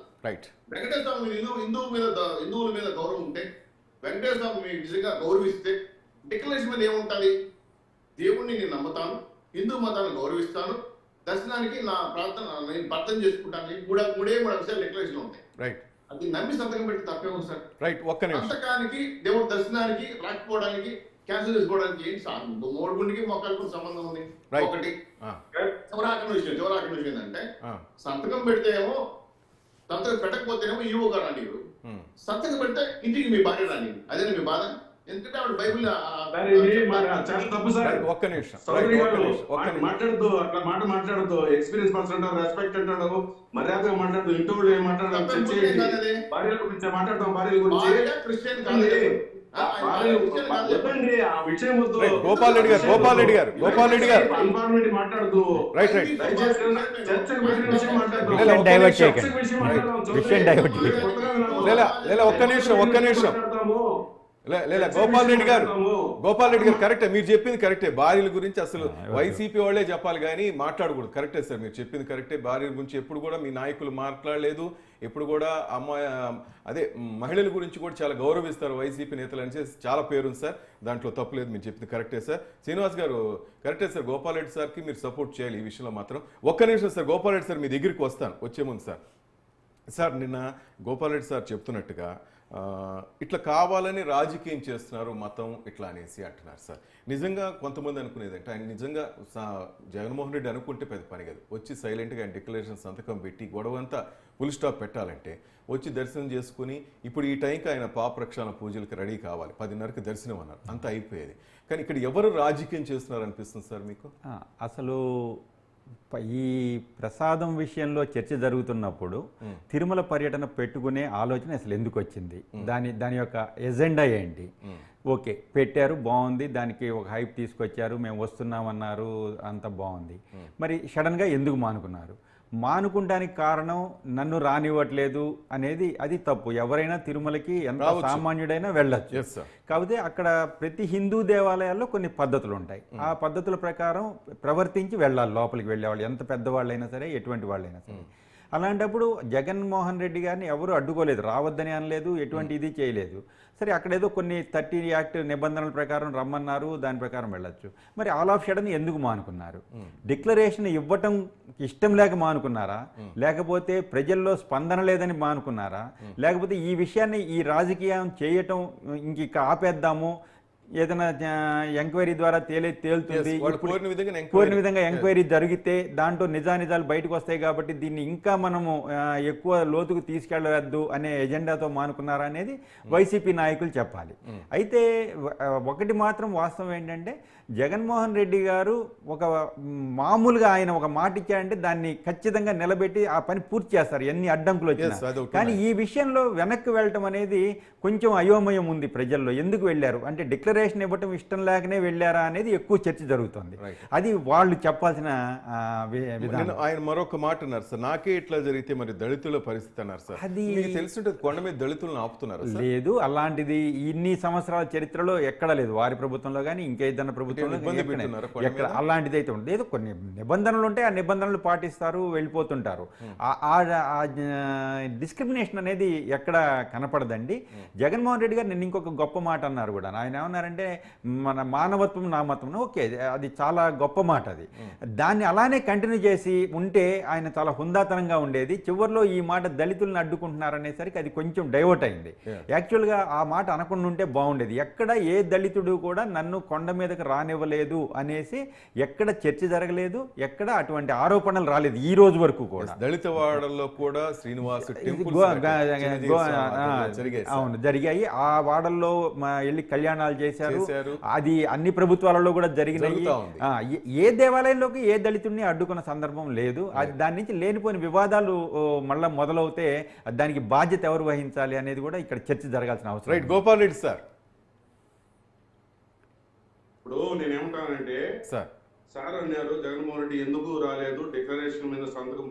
వెంకటేశ్వర స్వామి హిందువుల మీద గౌరవం ఉంటే, వెంకటేశ్వర స్వామి మీకు నిజంగా గౌరవిస్తే డిక్లరేషన్ మీద ఏముంటుంది? దేవుడిని నేను నమ్ముతాను, హిందూ మతాన్ని గౌరవిస్తాను, దర్శనానికి నా ప్రార్థన నేను ప్రార్థన చేసుకుంటాను, మూడే అంశాలు డిక్లరేషన్ ఉంటాయి. అది నమ్మి సంతకం పెట్టి తప్పే ఉంది సార్. సంతకానికి, దేవుడి దర్శనానికి రాకపోవడానికి, క్యాన్సిల్ చేసుకోవడానికి ఏంటి సార్? మూడుగుండికి మొక్కలకు సంబంధం ఉంది. ఒకటి చివరాకరణ విషయం ఏంటంటే, సంతకం పెడితే ఏమో, సంతకం పెట్టకపోతేనేమో ఈవో గారు రాని, సంతకం పెడితే ఇంటికి మీ భార్య రాని, అదేనా మీ బాధ? ఎందుకంటే ఆవిడ బైబిల్ ఒక్క నిమిషం మాట్లాడద్దు, అట్లా మాట్లాడద్దు, ఎక్స్పీరియన్స్ పర్సన్ రెస్పెక్ట్ అంటాడు, మర్యాదగా మాట్లాడదు, ఇంటి వాళ్ళు ఏం మాట్లాడతాం, భార్యల గురించి మాట్లాడతాం, భార్యల గురించి గోపాల్ రెడ్డి గారు మాట్లాడదు. ఒక్క నిమిషం గోపాల్ రెడ్డి గారు కరెక్టే, మీరు చెప్పింది కరెక్టే. భార్యల గురించి అసలు వైసీపీ వాళ్ళే చెప్పాలి కానీ మాట్లాడకూడదు. కరెక్టే సార్, మీరు చెప్పింది కరెక్టే. భార్యల గురించి ఎప్పుడు కూడా మీ నాయకులు మాట్లాడలేదు. ఎప్పుడు కూడా మహిళల గురించి కూడా చాలా గౌరవిస్తారు వైసీపీ నేతలు అని చాలా పేరుంది సార్, దాంట్లో తప్పులేదు, మీరు చెప్పింది కరెక్టే సార్. శ్రీనివాస్ గారు కరెక్టే సార్, గోపాల్ రెడ్డి సార్కి మీరు సపోర్ట్ చేయాలి ఈ విషయంలో మాత్రం. ఒక్క నిమిషం సార్, గోపాల్ రెడ్డి సార్ మీ దగ్గరికి వస్తాను వచ్చే ముందు సార్ నిన్న గోపాల్ రెడ్డి సార్ చెప్తున్నట్టుగా ఇట్లా కావాలని రాజకీయం చేస్తున్నారు మతం ఇట్లా అనేసి అంటున్నారు సార్. నిజంగా కొంతమంది అనుకునేదంటే, ఆయన నిజంగా జగన్మోహన్ రెడ్డి అనుకుంటే పెద్ద పని కాదు, వచ్చి సైలెంట్గా ఆయన డిక్లరేషన్ సంతకం పెట్టి గొడవంతా ఫుల్ స్టాప్ పెట్టాలంటే వచ్చి దర్శనం చేసుకుని ఇప్పుడు ఈ టైంకి ఆయన పాప రక్షణ పూజలకు రెడీ కావాలి, 10:30కి దర్శనం అన్నారు, అంతా అయిపోయేది. కానీ ఇక్కడ ఎవరు రాజకీయం చేస్తున్నారు అనిపిస్తుంది సార్ మీకు? అసలు ఈ ప్రసాదం విషయంలో చర్చ జరుగుతున్నప్పుడు తిరుమల పర్యటన పెట్టుకునే ఆలోచన అసలు ఎందుకు వచ్చింది, దాని యొక్క ఎజెండా ఏంటి? ఓకే, పెట్టారు, బాగుంది, దానికి ఒక హైప్ తీసుకొచ్చారు, మేము వస్తున్నామన్నారు, అంత బాగుంది. మరి సడన్గా ఎందుకు మానుకున్నారు? మానుకుంటానికి కారణం నన్ను రానివ్వట్లేదు అనేది అది తప్పు. ఎవరైనా తిరుమలకి ఎంత సామాన్యుడైనా వెళ్ళొచ్చు. కాకపోతే అక్కడ ప్రతి హిందూ దేవాలయాల్లో కొన్ని పద్ధతులు ఉంటాయి. ఆ పద్ధతుల ప్రకారం ప్రవర్తించి వెళ్ళాలి లోపలికి వెళ్ళేవాళ్ళు, ఎంత పెద్దవాళ్ళైనా సరే, ఎటువంటి వాళ్ళైనా సరే. అలాంటప్పుడు జగన్మోహన్ రెడ్డి గారిని ఎవరు అడ్డుకోలేదు, రావద్దని అనలేదు, ఎటువంటి ఇది చేయలేదు. సరే, అక్కడేదో కొన్ని 30 యాక్ట్ నిబంధనల ప్రకారం రమ్మన్నారు, దాని ప్రకారం వెళ్ళొచ్చు. మరి ఆల్ ఆఫ్ సడన్ ఎందుకు మానుకున్నారు? డిక్లరేషన్ ఇవ్వటం ఇష్టం లేక మానుకున్నారా, లేకపోతే ప్రజల్లో స్పందన లేదని మానుకున్నారా, లేకపోతే ఈ విషయాన్ని ఈ రాజకీయం చేయటం ఇంక ఆపేద్దాము, ఏదైనా ఎంక్వైరీ ద్వారా తేలుతుంది, కోరిన విధంగా ఎంక్వైరీ జరిగితే దాంట్లో నిజానిజాలు బయటకు వస్తాయి కాబట్టి దీన్ని ఇంకా మనము ఎక్కువ లోతుకు తీసుకెళ్లవద్దు అనే ఎజెండాతో మానుకున్నారా అనేది వైసీపీ నాయకులు చెప్పాలి. అయితే ఒకటి మాత్రం వాస్తవం ఏంటంటే, జగన్మోహన్ రెడ్డి గారు ఒక మామూలుగా ఆయన ఒక మాట ఇచ్చారంటే దాన్ని ఖచ్చితంగా నిలబెట్టి ఆ పని పూర్తి చేస్తారు, ఎన్ని అడ్డంకులు వచ్చినా. కానీ ఈ విషయంలో వెనక్కి వెళ్ళటం అనేది కొంచెం అయోమయం ఉంది ప్రజల్లో. ఎందుకు వెళ్ళారు అంటే, డిక్లరేషన్ ఇవ్వటం ఇష్టం లేకనే వెళ్ళారా అనేది ఎక్కువ చర్చ జరుగుతుంది. అది వాళ్ళు చెప్పాల్సిన విధానం. ఆయన మరొక మాట అన్నారు సార్, నాకే ఇట్లా జరిగితే మరి దళితుల పరిస్థితి అన్నారు సార్. అది తెలుసుంటే కొండ మీద దళితులను ఆపుతున్నారు. లేదు, అలాంటిది ఇన్ని సంవత్సరాల చరిత్రలో ఎక్కడా లేదు. వారి ప్రభుత్వంలో కానీ ఇంకేదన్నా ప్రభుత్వం ఎక్కడ అలాంటిది అయితే ఉండదు. ఏదో కొన్ని నిబంధనలు ఉంటాయి, ఆ నిబంధనలు పాటిస్తారు, వెళ్ళిపోతుంటారు. డిస్క్రిమినేషన్ అనేది ఎక్కడ కనపడదండి. జగన్మోహన్ రెడ్డి గారు నిన్న ఇంకొక గొప్ప మాట అన్నారు కూడా. ఆయన ఏమన్నారంటే, మన మానవత్వం నామత్వం. ఓకే, అది చాలా గొప్ప మాట. అది దాన్ని అలానే కంటిన్యూ చేసి ఉంటే ఆయన చాలా హుందాతనంగా ఉండేది. చివరిలో ఈ మాట దళితులను అడ్డుకుంటున్నారనేసరికి అది కొంచెం డైవర్ట్ అయింది. యాక్చువల్గా ఆ మాట అనకుండా ఉంటే బాగుండేది. ఎక్కడ ఏ దళితుడు కూడా నన్ను కొండ మీదకి రానివ్వలేదు అనేసి ఎక్కడ చర్చ జరగలేదు, ఎక్కడ అటువంటి ఆరోపణలు రాలేదు ఈ రోజు వరకు కూడా. దళిత వాడల్లో కూడా శ్రీనివాస అవును జరిగాయి. ఆ వాడల్లో వెళ్ళి కళ్యాణాలు చేశారు. అది అన్ని ప్రభుత్వాలలో కూడా జరిగినాయి. ఏ దేవాలయంలోకి ఏ దళితుడిని అడ్డుకున్న సందర్భం లేదు. దాని నుంచి లేనిపోయిన వివాదాలు మళ్ళా మొదలవుతే దానికి బాధ్యత ఎవరు వహించాలి అనేది కూడా ఇక్కడ చర్చ జరగాల్సిన అవసరం. Right, Gopal Reddy sir. ఇప్పుడు నేనేమంటానంటే, సార్ అన్నారు జగన్మోహన్ రెడ్డి ఎందుకు రాలేదు, డిక్లరేషన్ మీద సంతకం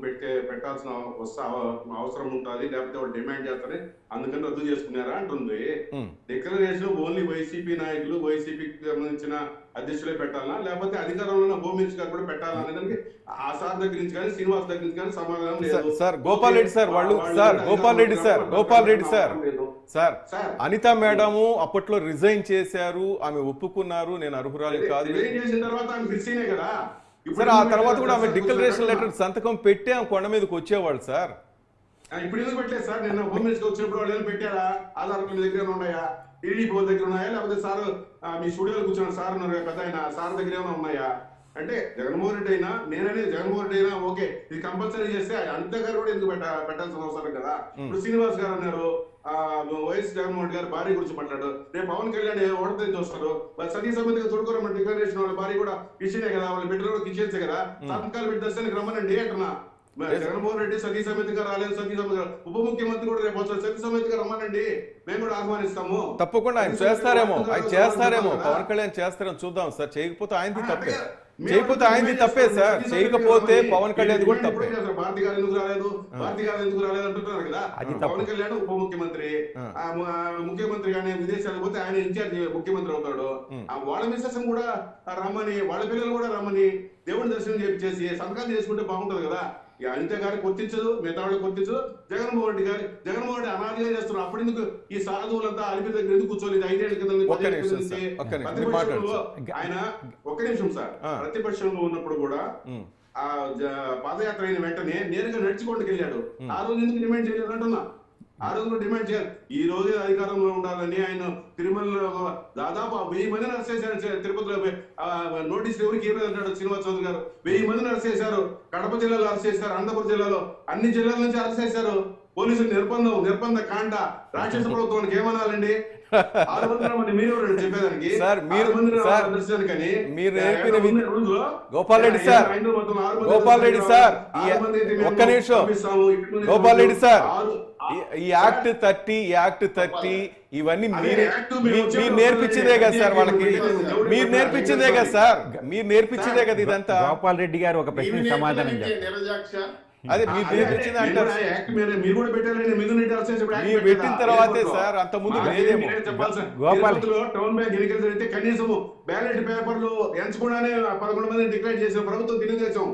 పెట్టాల్సిన అవసరం ఉంటుంది, లేకపోతే వాళ్ళు డిమాండ్ చేస్తారని అందుకని రద్దు చేసుకున్నారా అంటుంది. డిక్లరేషన్ ఓన్లీ వైసీపీ నాయకులు, వైసీపీకి సంబంధించిన అధ్యక్షులే పెట్టాలా, లేకపోతే అధికారంలో ఉన్న హోమ్ మినిస్టర్ గారు కూడా పెట్టాలా అనేదానికి ఆ సార్ దగ్గర నుంచి కానీ శ్రీనివాస్ దగ్గర నుంచి కానీ సమాధానం లేదు. సార్ గోపాల్ రెడ్డి సార్ వాళ్ళు గోపాల్ రెడ్డి సార్ అనితా మేడము అప్పట్లో రిజైన్ చేశారు, ఆమె ఒప్పుకున్నారు, నేను అర్హురాలు కాదు. రిజైన్ చేసిన తర్వాత ఆమె ఫిక్స్ అయినాయి కదా. సార్ ఆ తర్వాత కూడా ఆమె డిక్లరేషన్ లెటర్ సంతకం పెట్టి ఆమె కొండ మీదకి వచ్చేవాళ్ళు సార్. ఇప్పుడు ఎందుకు పెట్టలేదు సార్? నిన్న హోమ్ మినిస్టర్ వచ్చినప్పుడు వాళ్ళు ఏమైనా పెట్టారా? ఆధార్ మీ దగ్గర ఉన్నాయా, టీడీపీ వాళ్ళ దగ్గర ఉన్నాయా, లేకపోతే సార్ మీ స్టూడియోలో కూర్చున్న సార్ ఉన్నారు కదా ఆయన, సార్ దగ్గర ఏమైనా ఉన్నాయా? అంటే జగన్మోహన్ రెడ్డి అయినా నేననేది జగన్మోహన్ రెడ్డి అయినా ఓకే, ఇది కంపల్సరీ చేస్తే అనిత గారు కూడా ఎందుకు పెట్టాల్సిన అవసరం కదా. ఇప్పుడు శ్రీనివాస్ గారు అన్నారు, వైఎస్ జగన్మోహన్ రెడ్డి గారు భార్య గురించి మాట్లాడు, రేపు పవన్ కళ్యాణ్ ఓడత చూస్తారు, సతీ సమేతగా చూడుకోరమ్మ డిక్లరేషన్ వాళ్ళ భార్య కూడా కిచెనే కదా, వాళ్ళ బిడ్డలు కూడా కిచెన్సే కదా, సంతకాలు పెట్టి దర్శనానికి రమ్మనండి అంటున్నా. జగన్మోహన్ రెడ్డి సతీ సమేతగా రాలేదు, సతీ సమేత ఉప ముఖ్యమంత్రి కూడా రేపు వస్తారు, సతీ సమేతగా రమ్మనండి, మేము కూడా ఆహ్వానిస్తాము. తప్పకుండా ఆయన చేస్తారేమో పవన్ కళ్యాణ్ చేస్తారేమో చూద్దాం సార్. చేయకపోతే ఆయనది తప్పే, తప్పే సార్. చేయకపోతే పవన్ కళ్యాణ్ కూడా తప్పే. భారతి గారు ఎందుకు రాలేదు, భారతి గారు ఎందుకు రాలేదు అంటున్నారు కదా. పవన్ కళ్యాణ్ ఉప ముఖ్యమంత్రి, ముఖ్యమంత్రి కానీ విదేశాలకు పోతే ఆయన ఇన్ఛార్జ్ ముఖ్యమంత్రి అవుతాడు. వాళ్ళ మిస్సెస్ కూడా రమ్మని, వాళ్ళ పిల్లలు కూడా రమ్మని దేవుని దర్శనం చేసి సంతకాలు చేసుకుంటే బాగుంటది కదా. అనిత గారికి గుర్తించదు, మిగతా వాళ్ళకి గుర్తించదు. జగన్మోహన్ రెడ్డి అనాదిగా చేస్తున్నారు. అప్పుడు ఎందుకు ఈ సాధువులంతా అలిపి దగ్గర ఎందుకు కూర్చోలేదు? 5 ఏళ్ల కింద ఆయన ఒక్క నిమిషం సార్, ప్రతిపక్షంలో ఉన్నప్పుడు కూడా ఆ పాదయాత్ర అయిన వెంటనే నేరుగా నడుచుకోండికి వెళ్ళాడు. ఆ రోజు ఎందుకు డిమాండ్ చేయలేదు అంటున్నా. ఆ రోజు డిమాండ్ చేయాలి. ఈ రోజు అధికారంలో ఉండాలని ఆయన తిరుమలలో దాదాపు 1000 మందిని అరెస్ట్ చేశారు. తిరుపతిలో నోటీసులు ఎవరికి ఇవ్వలేదంటాడు శ్రీనివాస్ చౌదరి గారు. 1000 మందిని అరెస్ట్ చేశారు. కడప జిల్లాలో అరెస్ట్ చేశారు, అనంతపురం జిల్లాలో, అన్ని జిల్లాల నుంచి అరెస్ట్ చేశారు. పోలీసులు నిర్బంధ కాండ రాక్షస ప్రభుత్వానికి ఏమనాలండి? 600 మంది మీరు చెప్పేదానికి సార్, మీరు 600 మంది సార్, దర్శనానికని మీరు నేర్పిన ఉన్న రోజుల్లో గోపాల్ రెడ్డి సార్, 500 మొత్తం 6 మంది గోపాల్ రెడ్డి సార్, 6 మంది అయితే మేము ఒక్క నిమిషం. పంపిస్తాము. ఇటు నుంచి గోపాల్ రెడ్డి సార్, ఆరు- ఈ యాక్ట్ 30 ఇవన్నీ అదే మీరు యాక్ట్ మీరు మీరు నేర్పించిందే కదా సార్ వాళ్ళకి, మీరు నేర్పించిందే కదా సార్, మీరు నేర్పించిందే కదా ఇదంతా. గోపాల్ రెడ్డి గారు ఒక ప్రశ్నకు సమాధానం చెప్పారు. నిరజాక్ష అదే మీరు నేర్పించింది అంటారు. మీరు కూడా పెట్టారండి, మీరు మీరు పెట్టిన తర్వాతే సార్, అంత ముందు లేదేమో. గోపాల్ టౌన్ బ్యాంక్ ఎన్నికలు జరిగితే కనీసం బ్యాలెట్ పేపర్లు ఎంచకుండానే 11 మందిని డిక్లేర్ చేసిన ప్రభుత్వం తెలుగుదేశం.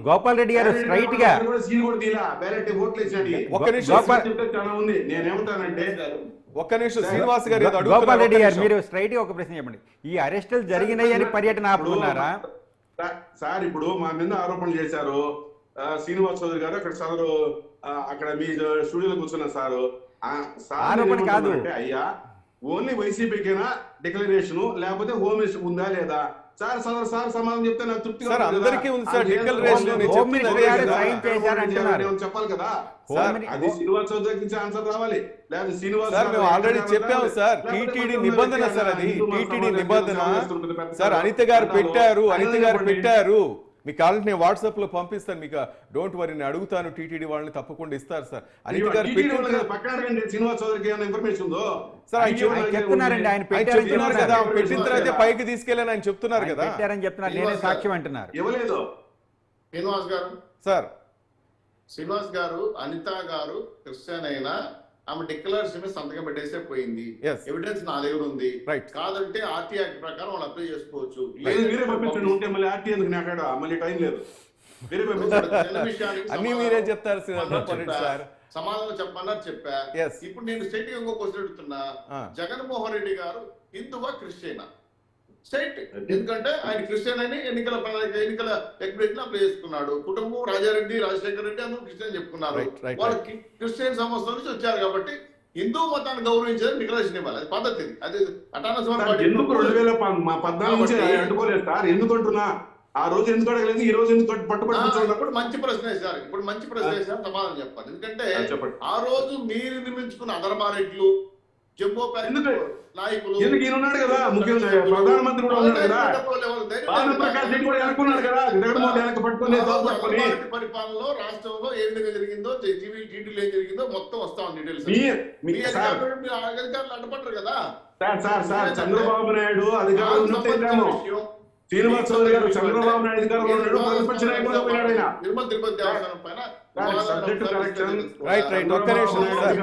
గోపాల్ రెడ్డి గారు స్ట్రైట్ గా సీల్ కూడా తీలా బ్యాలెట్ ఓట్లు వేసినట్టు. ఒక్క నిమిషం చెప్తే చాలా ఉంది. నేనేమంటానంటే ఒక్క నిమిషం శ్రీనివాస్ గారు ఏదో గోపాల్ అడుగుతున్నారు. రెడ్డి ఒక్క గారు నిమిషం. మీరు స్ట్రైట్ గా ఒక ప్రశ్న చెప్పండి. ఈ అరెస్టులు జరిగినాయి అని పర్యటన ఆపుకున్నారా? సార్ ఇప్పుడు మా మీద ఆరోపణలు చేశారు. శ్రీనివాస్ చౌదరి గారు అక్కడ సార్ అక్కడ మీ స్టూడియోలో కూర్చున్న సార్ ఆరోపణ కాదు. అయ్యా ఓన్లీ వైసీపీకేనా డిక్లరేషన్, లేకపోతే హోమ్ మినిస్టర్ ఉందా లేదా? సార్ సమాధానం చెప్తే నాకు తృప్తిగా సార్, ఉంటుంది అందరికీ కదా. ఉంది సార్, అది డిక్లరేషన్ హోమ్ నేను హోమ్ చెప్తున్నది మినిస్టర్ గారు అదే కదా. సైన్ చేశారంటున్నారు. ఏమని చెప్పాలి కదా సార్, అది శ్రీనివాస్ చౌదరి నుంచి ఆన్సర్ రావాలి. లేదా శ్రీనివాస్ సార్ మేము ఆల్రెడీ చెప్పాము సార్, లేకపోతే టీటీడీ మొత్తం నిబంధన సార్, అది హిందూ టీటీడీ సమాజం నిబంధన చేస్తుంది పెద్ద సార్. అనిత గారు పెద్దలు. పెట్టారు, అనిత గారు అదే పెట్టారు. మీకు కావాలంటే నేను వాట్సాప్ లో పంపిస్తాను, మీకు డోంట్ వరీ, నేను అడుగుతాను. టీటీడీ వాళ్ళని తప్పకుండా ఇస్తారు సార్. అనిత గారు పెట్టిన పక్కన అడగండి, శ్రీనివాస్ చౌదరికి ఏమైనా ఇన్ఫర్మేషన్ ఉందో సార్, ఆయన చెప్తున్నారండి, ఆయన ఆయన చెప్తున్నారు కదా, పెట్టిన తర్వాత పైకి తీసుకెళ్ళని ఆయన చెప్తున్నారు కదా పెట్టారని చెప్తున్నారు, నేనే సాక్ష్యం అంటున్నారు. ఇవ్వలేదు శ్రీనివాస్ గారు సార్. శ్రీనివాస్ గారు అనిత గారు క్రిస్టియన్ అయినా ఆమె డిక్లరేషన్ మీద సంతకం పెట్టేసే పోయింది. Yes. ఎవిడెన్స్ నా దగ్గర ఉంది. Right. కాదంటే ఆర్టీ యాక్ట్ ప్రకారం వాళ్ళు అప్లై చేసుకోవచ్చు. లేదు, మీరే పంపించండి. ఉంటే మళ్ళీ ఆర్టీ ఎందుకు నాకాడ మళ్ళీ టైం లేదు. మీరే పంపించండి. అన్ని మీరే చెప్తారు సార్. సమాధానం చెప్పమన్నారు చెప్పా. Yes. ఇప్పుడు నేను స్టేట్ ఇంకో క్వశ్చన్ అడుగుతున్నా. జగన్మోహన్ రెడ్డి గారు హిందువా క్రిస్టియనా? స్టేట్, ఎందుకంటే ఆయన క్రిస్టియన్ అని ఎన్నికల ఎక్స్ప్రెషన్ అప్లై చేసుకున్నాడు. కుటుంబం రాజారెడ్డి, రాజశేఖర రెడ్డి అందరూ క్రిస్టియన్ చెప్పుకున్నారు. వాళ్ళు క్రిస్టియన్ సంస్థల నుంచి వచ్చారు కాబట్టి హిందూ మతాన్ని గౌరవించేది డిక్లరేషన్ ఇవ్వాలి. అది పద్ధతి. అది ఎందుకు 2014 నుంచి అడ్డుకోలేదు సార్? ఎందుకు అంటున్నా? ఆ రోజు ఎందుకు అడగలేదు, ఈ రోజు ఎందుకు ఇప్పుడు మంచి ప్రశ్న వేశారు. ఇప్పుడు మంచి ప్రశ్న వేశారు, సమాధానం చెప్పాలి. ఎందుకంటే ఆ రోజు మీరు నిర్మించుకున్న అదర్మారెడ్లు, జంబో నాయకులు, ఉన్నాడు కదా, ముఖ్యంగా ప్రధానమంత్రి కూడా ఉన్నాడు కదా, ప్రకాష్ రెడ్డి కూడా అనుకున్నాడు కదా, జగన్మోహన్ వెనక పట్టుకుని పరిపాలనలో రాష్ట్రంలో ఏ విధంగా జరిగిందో, టీటీలో ఏం జరిగిందో మొత్తం వస్తా ఉంది డీటెయిల్స్. అధికారులు అడ్డుపడరు కదా సార్. చంద్రబాబు నాయుడు అధికారులు శ్రీనివాస్ చౌదరి గారు చంద్రబాబు నాయుడు అధికారంలో ఉన్నాడు, ప్రతిపక్ష నాయకుడుగా పోయాడు ఆయన. తిరుమల తిరుపతి దేవస్థానం పైన రైట్ ఒక్క నిమిషం sir.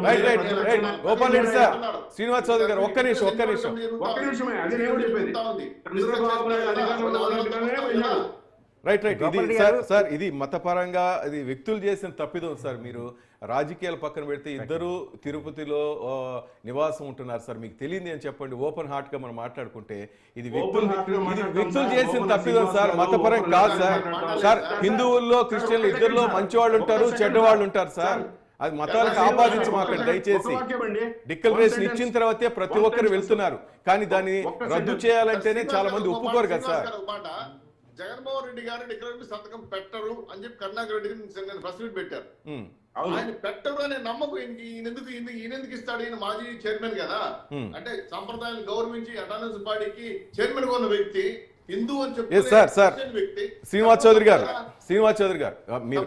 Right Gopal Reddy sir, Srinivas Chaudhary గారు ఒక్క నిమిషం. నిమిషమే, అదే నేను చెప్పేది. చంద్రబాబు నాయుడు అధికారంలో ఉన్నాడు. రైట్ ఇది సార్ ఇది మతపరంగా ఇది వ్యక్తులు చేసిన తప్పిదం సార్. మీరు రాజకీయాలు పక్కన పెడితే ఇద్దరు తిరుపతిలో నివాసం ఉంటున్నారు సార్. మీకు తెలియదు అని చెప్పండి. ఓపెన్ హార్ట్ గా మనం మాట్లాడుకుంటే ఇది వ్యక్తులు చేసిన తప్పిదం సార్, మతపరం కాదు సార్. హిందువుల్లో క్రిస్టియన్లు ఇద్దరులో మంచి వాళ్ళు ఉంటారు, చెడ్డవాళ్ళు ఉంటారు సార్. అది మతాలకు ఆపాదించమాకండి దయచేసి. డిక్లరేషన్ ఇచ్చిన తర్వాతే ప్రతి ఒక్కరు వెళ్తున్నారు, కానీ దాన్ని రద్దు చేయాలంటేనే చాలా మంది ఒప్పుకోరు కదా సార్. జగన్మోహన్ రెడ్డి గారు డిక్లరేషన్ సంతకం పెట్టరు అని చెప్పి కరుణాకర్ రెడ్డి నేను ప్రెస్ మీట్ పెట్టారు. ఆయన పెట్టరు అనే నమ్మకం ఈయనెందుకు ఇస్తాడు? ఈయన మాజీ చైర్మన్ కదా, అంటే సంప్రదాయాన్ని గౌరవించి అటానమస్ బాడీకి చైర్మన్ గా ఉన్న వ్యక్తి, హిందూ అని చెప్పి వ్యక్తి శ్రీనివాస్ చౌదరి గారు మీరు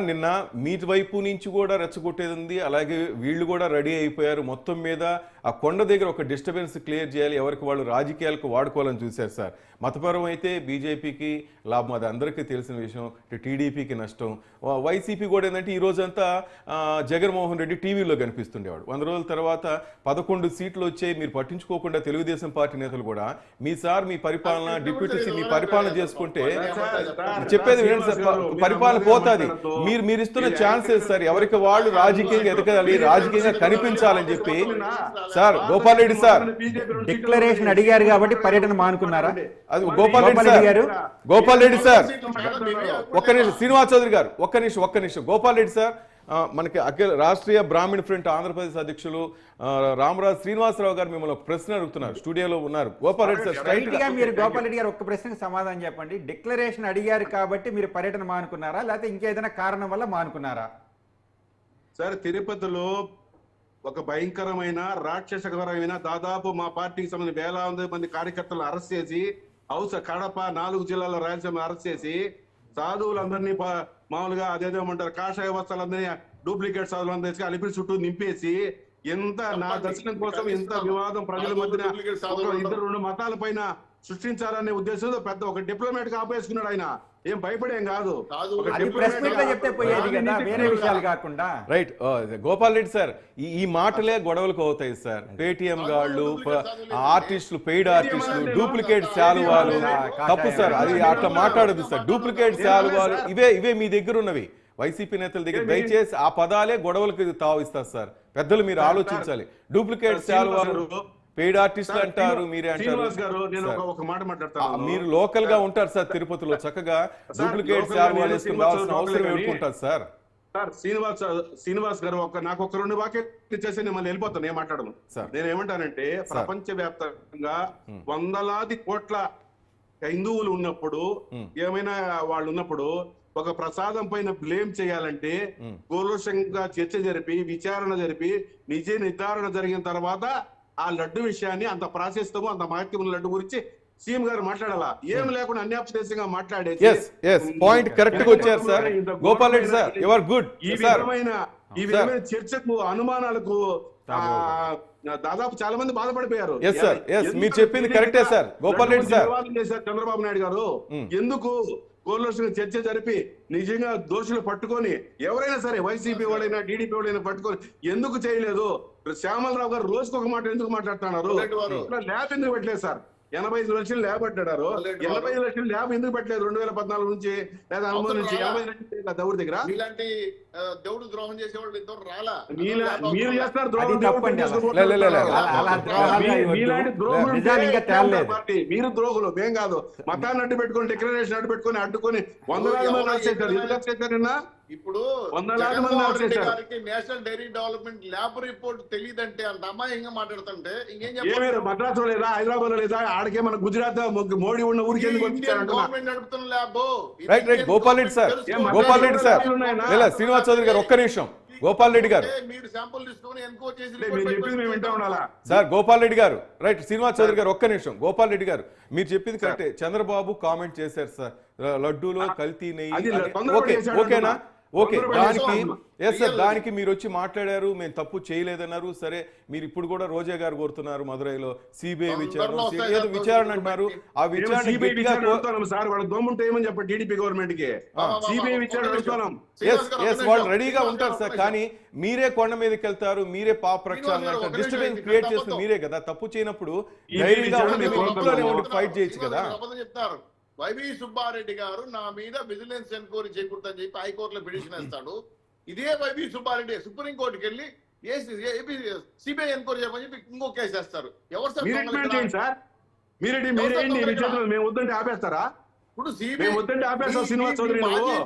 నిన్న మీ వైపు నుంచి కూడా రెచ్చగొట్టేది ఉంది. అలాగే వీళ్ళు కూడా రెడీ అయిపోయారు. మొత్తం మీద ఆ కొండ దగ్గర ఒక డిస్టర్బెన్స్ క్లియర్ చేయాలి, ఎవరికి వాళ్ళు రాజకీయాలకు వాడుకోవాలని చూశారు సార్. మతపరం అయితే బీజేపీకి లాభం, అది అందరికీ తెలిసిన విషయం. టీడీపీకి నష్టం. వైసీపీ కూడా ఏంటంటే ఈ రోజంతా జగన్మోహన్ రెడ్డి టీవీలో కనిపిస్తుండేవాడు. 100 రోజుల తర్వాత 11 సీట్లు వచ్చాయి, మీరు పట్టించుకోకుండా తెలుగుదేశం పార్టీ నేతలు కూడా మీ పరిపాలన డిప్యూటీసీ మీ పరిపాలన చేసుకుంటే చెప్పేది వినండి సార్, పరిపాలన పోతుంది. మీరు ఇస్తున్న ఛాన్సెస్ సార్, ఎవరికి వాళ్ళు రాజకీయంగా ఎదగాలి, రాజకీయంగా కనిపించాలని చెప్పి sir. Gopal Reddy sir declaration అడిగారు కాబట్టి పర్యటన మానుకున్నారా? అది గోపాల్ రెడ్డి సార్ ఒక్క నిమిషం. శ్రీనివాస్ చౌదరి గారు ఒక్క నిమిషం. గోపాల్ రెడ్డి సార్, మనకి రాష్ట్రీయ బ్రాహ్మణ్ ఫ్రంట్ ఆంధ్రప్రదేశ్ అధ్యక్షులు రామరాజు శ్రీనివాసరావు గారు మిమ్మల్ని ఒక ప్రశ్న అడుగుతున్నారు, స్టూడియోలో ఉన్నారు. గోపాల్ రెడ్డి సార్ స్ట్రైట్ గా మీరు గోపాల్ రెడ్డి గారు ఒక్క ప్రశ్నకు సమాధానం చెప్పండి. డిక్లరేషన్ అడిగారు కాబట్టి మీరు పర్యటన మానుకున్నారా, లేకపోతే ఇంకేదైనా కారణం వల్ల మానుకున్నారా? సార్ తిరుపతిలో ఒక భయంకరమైన రాక్షసకరమైన దాదాపు మా పార్టీకి సంబంధించిన వేలాది మంది కార్యకర్తలను అరెస్ట్ చేసి కడప 4 జిల్లాల రాయలసీమ అరెస్ట్ చేసి సాధువులందరినీ మామూలుగా అదేదేమంటారు కాషాయ వస్త్రాలందరినీ డూప్లికేట్ సాధువులందరినీ అలిపిరి చుట్టూ నింపేసి ఎంత నా దర్శనం కోసం ఎంత వివాదం ప్రజల మధ్యన 2 మతాల పైన సృష్టించాలనే ఉద్దేశంతో పెద్ద ఒక డిప్లొమాట్ గా ఆపేసుకున్నాడు ఆయన. ఏం భయపడేం కాదు. రైట్ గోపాల్ రెడ్డి సార్, ఈ మాటలే గొడవలకు అవుతాయి సార్. పేటిఎం గాళ్ళు, ఆర్టిస్టులు, పెయిడ్ ఆర్టిస్టులు, డూప్లికేట్ శాలువాలు తప్పు సార్, అది అట్లా మాట్లాడదు సార్. డూప్లికేట్ శాలువాలు ఇవే మీ దగ్గర ఉన్నవి, వైసీపీ నేతల దగ్గర. దయచేసి ఆ పదాలే గొడవలకు తావిస్తారు సార్. పెద్దలు మీరు ఆలోచించాలి. డూప్లికేట్ శాలువాలు, పెయిడ్ ఆర్టిస్టులు అంటారు, మీరే అంటారు. మీరు లోకల్ గా ఉంటారు సార్ తిరుపతిలో, చక్కగా డూప్లికేట్ శాలువాలు వేసుకుని రావాల్సిన అవసరం ఏమిటి సార్? సార్ శ్రీనివాస్ గారు నాకు ఒక 2 వాక్యాలు చేసి నేను మళ్ళీ వెళ్ళిపోతాను, నేను మాట్లాడను. నేను ఏమంటానంటే ప్రపంచ వ్యాప్తంగా వందలాది కోట్ల హిందువులు ఉన్నప్పుడు, ఏమైనా వాళ్ళు ఉన్నప్పుడు ఒక ప్రసాదం పైన బ్లేమ్ చేయాలంటే గౌరవంగా చర్చ జరిపి విచారణ జరిపి నిజ నిర్ధారణ జరిగిన తర్వాత ఆ లడ్డు విషయాన్ని అంత ప్రాశస్తము అంత మహత్యమైన లడ్డు గురించి సీఎం గారు మాట్లాడాలా? ఏం లేకుండా అన్యాపదేశంగా మాట్లాడేసి పాయింట్ కరెక్ట్ గా వచ్చారు sir. Gopal Reddy sir, you are good. ఈ విధమైన చర్చకు అనుమానాలకు దాదాపు చాలా మంది బాధపడిపోయారు. మీరు చెప్పింది కరెక్టే సార్. గోపాల్ రెడ్డి సార్ చేశారు చంద్రబాబు నాయుడు గారు. ఎందుకు కోర్టులో చర్చ జరిపి నిజంగా దోషులు పట్టుకొని ఎవరైనా సరే వైసీపీ వాళ్ళైనా టీడీపీ వాళ్ళైనా పట్టుకొని ఎందుకు చేయలేదు? శ్యామలరావు గారు రోజుకు ఒక మాట ఎందుకు మాట్లాడుతున్నారు? ల్యాబ్ ఎందుకు పెట్టలేదు సార్? 85 లక్షలు ల్యాబ్ పెట్టారు. 85 లక్షలు ల్యాబ్ ఎందుకు పెట్టలేదు 2014 నుంచి లేదా అనుమతి నుంచి? 80 లక్షలు దేవుడి దగ్గర ఇలాంటి దేవుడు ద్రోహం చేసేవాళ్ళు ఇద్దరు రాలా. మీరు చేస్తారు మీరు ద్రోహులు, మేం కాదు. మతాన్ని అడ్డు పెట్టుకొని డిక్లరేషన్ అడ్డు పెట్టుకొని అడ్డుకొని వందలాది మంది రాసేసారు. ఎందుకు రాసేసారు? నిన్న ఇప్పుడు national dairy development lab report తెలియదంటే అంత అమాయంగా మాట్లాడుతుంటే ఇంకేం చెప్పారు? మద్రాసు లేదా హైదరాబాద్ లేదా ఆడకే మన గుజరాత్ మోడీ ఉన్న ఊరికి గవర్నమెంట్ నడుపుతున్న lab. Gopal Reddy sir, Gopal Reddy sir, Srinivas Chaudhary గారు ఒక్క నిమిషం. గోపాల్ రెడ్డి గారు సార్, గోపాల్ రెడ్డి గారు రైట్. శ్రీనివాస్ చౌదరి గారు ఒక్క నిమిషం. గోపాల్ రెడ్డి గారు మీరు చెప్పింది కరెక్టే. చంద్రబాబు కామెంట్ చేశారు సార్, లడ్డూలో కల్తీ నెయ్యి. ఓకేనా? ఓకే, దానికి మీరు వచ్చి మాట్లాడారు, మేము తప్పు చేయలేదన్నారు. సరే, మీరు ఇప్పుడు కూడా రోజా గారు కోరుతున్నారు మదురైలో సిబిఐ విచారణ, ఏదో విచారణ అంటున్నారు. ఆ విచారణ టీడీపీ గవర్నమెంట్ కి వాళ్ళు రెడీగా ఉంటారు సార్. కానీ మీరే కొండ మీదకి వెళ్తారు, మీరే పాప రక్షణ డిస్టర్బెన్స్ క్రియేట్ చేస్తుంది మీరే కదా. తప్పు చేయనప్పుడు ధైర్యంగా ఉండి ఫైట్ చేయొచ్చు కదా. వైవి సుబ్బారెడ్డి గారు నా మీద విజిలెన్స్ ఎంక్వైరీ చేయకూడదని చెప్పి హైకోర్టులో పిటిషన్ వేస్తాడు. ఇదే వైవి సుబ్బారెడ్డి సుప్రీంకోర్టుకి వెళ్ళి సిబిఐ ఎంక్వైరీ చేయమని చెప్పి ఇంకో కేసు వేస్తారు. ఎవరు సార్? ఇప్పుడు సిబిఐ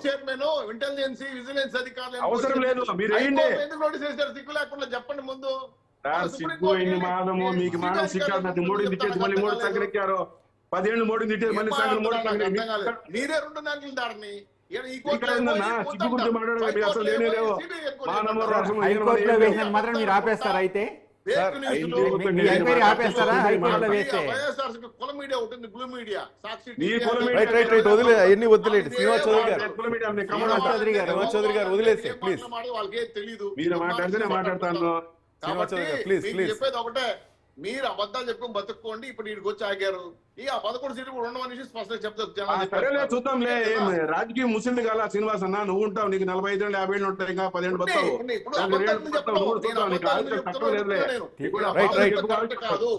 చైర్మన్ ఇంటెలిజెన్స్ విజిలెన్స్ అధికారులు అవసరం లేదు. ఎందుకు నోటీస్ వేశారు? సిగ్గు లేకుండా చెప్పండి ముందు. మీకు మానవ శిక్ష 3 సంఖ్యెక్కారు. 10 ఏళ్ళు మోడీ తిట్టేది మళ్ళీ మీరే 2 నెలలు దారిని మాత్రం మీరు ఆపేస్తారా? అయితే కుల మీడియా ఉంటుంది, బ్లూ మీడియా, సాక్షి వదిలేండి. శ్రీనివాస్ చౌదరి గారు వదిలేస్తే ప్లీజ్. వాళ్ళకి తెలియదు. మీరు మాట్లాడితే మాట్లాడతాను. చెప్పేది ఒకటే, మీరు అబద్ధాలు చెప్పుకొని బతుక్కోండి. ఇప్పుడు వీడికి వచ్చి ఆగారు. ఈ 11 సీట్లు కూడా ఉండవని స్పష్టంగా చెప్తారు. చూద్దాంలే. రాజకీయ ముసింది కాల శ్రీనివాస్ అన్న, నువ్వు ఉంటావు, నీకు 45 ఏళ్ళు 50 ఏళ్ళు ఉంటాయి, ఇంకా 10 ఏళ్ళు బతావు.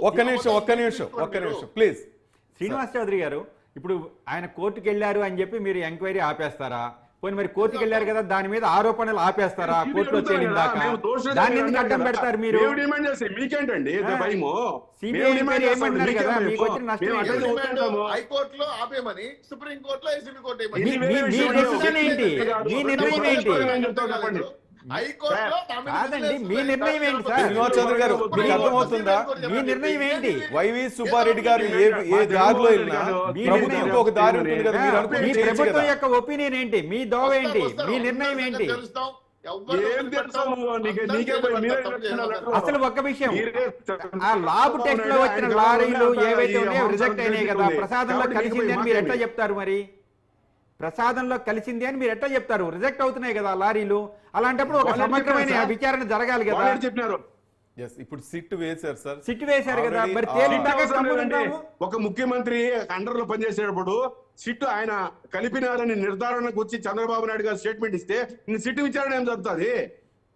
ఒక్క నిమిషం ప్లీజ్. శ్రీనివాస్ చౌదరి గారు, ఇప్పుడు ఆయన కోర్టుకు వెళ్ళారు అని చెప్పి మీరు ఎంక్వైరీ ఆపేస్తారా? పోనీ మరి కోర్టుకు వెళ్ళారు కదా, దాని మీద ఆరోపణలు ఆపేస్తారా? కోర్టులో తేలిందాకా దాన్ని ఎందుకు అడ్డం పెడతారు మీరు? మీకేంటండి హైకోర్టులో ఆపేమని, సుప్రీం కోర్టులో ఏసీబీ కోర్టు కాదండి, మీ నిర్ణయం ఏంటి సార్? శ్రీనివాస్ చౌదరి గారు, మీకు అర్థమవుతుందా? మీ నిర్ణయం ఏంటి? వైవి సుబ్బారెడ్డి గారు ఏ దారిలో వెళ్ళినా ప్రభుత్వం ఒక దారి ఉంటుంది కదా. మీరు అనుకునే ప్రభుత్వం యొక్క ఒపీనియన్ ఏంటి? మీ దోవ ఏంటి? మీ నిర్ణయం ఏంటి? ఏం తెలుసు నీకే పోయి మీరే అసలు ఒక్క విషయం మీరే ఆ లాబ్ టెస్ట్ లో వచ్చిన లారీలు ఏవైతే ఉన్నాయో రిజెక్ట్ అయినాయి కదా, ప్రసాదంలో కలిసింది అని మీరు ఎట్లా చెప్తారు? మరి ప్రసాదంలో కలిసింది అని మీరు ఎట్లా చెప్తారు? రిజెక్ట్ అవుతున్నాయి కదా లారీలు. అలాంటప్పుడు ఒక సమగ్రమైన విచారణ జరగాలి కదా. చెప్పినారు ఇప్పుడు సిట్ వేశారు సార్, సిట్ వేశారు కదా, మరి తేలింటే ఒక ముఖ్యమంత్రి అండర్ లో పనిచేసేటప్పుడు సిట్ ఆయన కలిపినారని నిర్ధారణకు వచ్చి చంద్రబాబు నాయుడు గారు స్టేట్మెంట్ ఇస్తే సిట్ విచారణ ఏం జరుగుతుంది?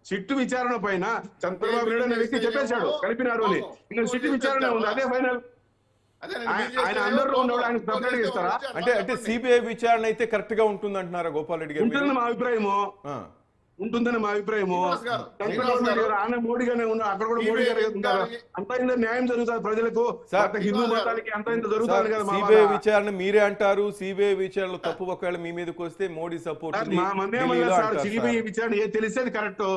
సిట్ విచారణ పైన చంద్రబాబు నాయుడు అనే వ్యక్తి చెప్పేశాడు కలిపినారు అని, ఇంకా సిట్ విచారణ ఉంది, అదే ఫైనల్. ఆయన అందరూ ఉన్నవాడు ఆయన సపరేట్ ఇస్తారా? అంటే సిబిఐ విచారణ అయితే కరెక్ట్ గా ఉంటుంది అంటున్నారా గోపాల్ రెడ్డి గారు? ఉంటుందని మా అభిప్రాయము, ఉంటుందని మా అభిప్రాయము. ఆయన మోడీగానే ఉన్నారు, అక్కడ కూడా మోడీ గారు ఉన్నారు. అంత ఇంత న్యాయం జరుగుతుంది ప్రజలకు, హిందూ మతానికి అంత ఇంత జరుగుతుంది కదా. సిబిఐ విచారణ మీరే అంటారు, సిబిఐ విచారణలో తప్పు ఒకవేళ మీ మీదకి వస్తే మోడీ సపోర్ట్. సిబిఐ విచారణ ఏ తెలిసేది కరెక్ట్.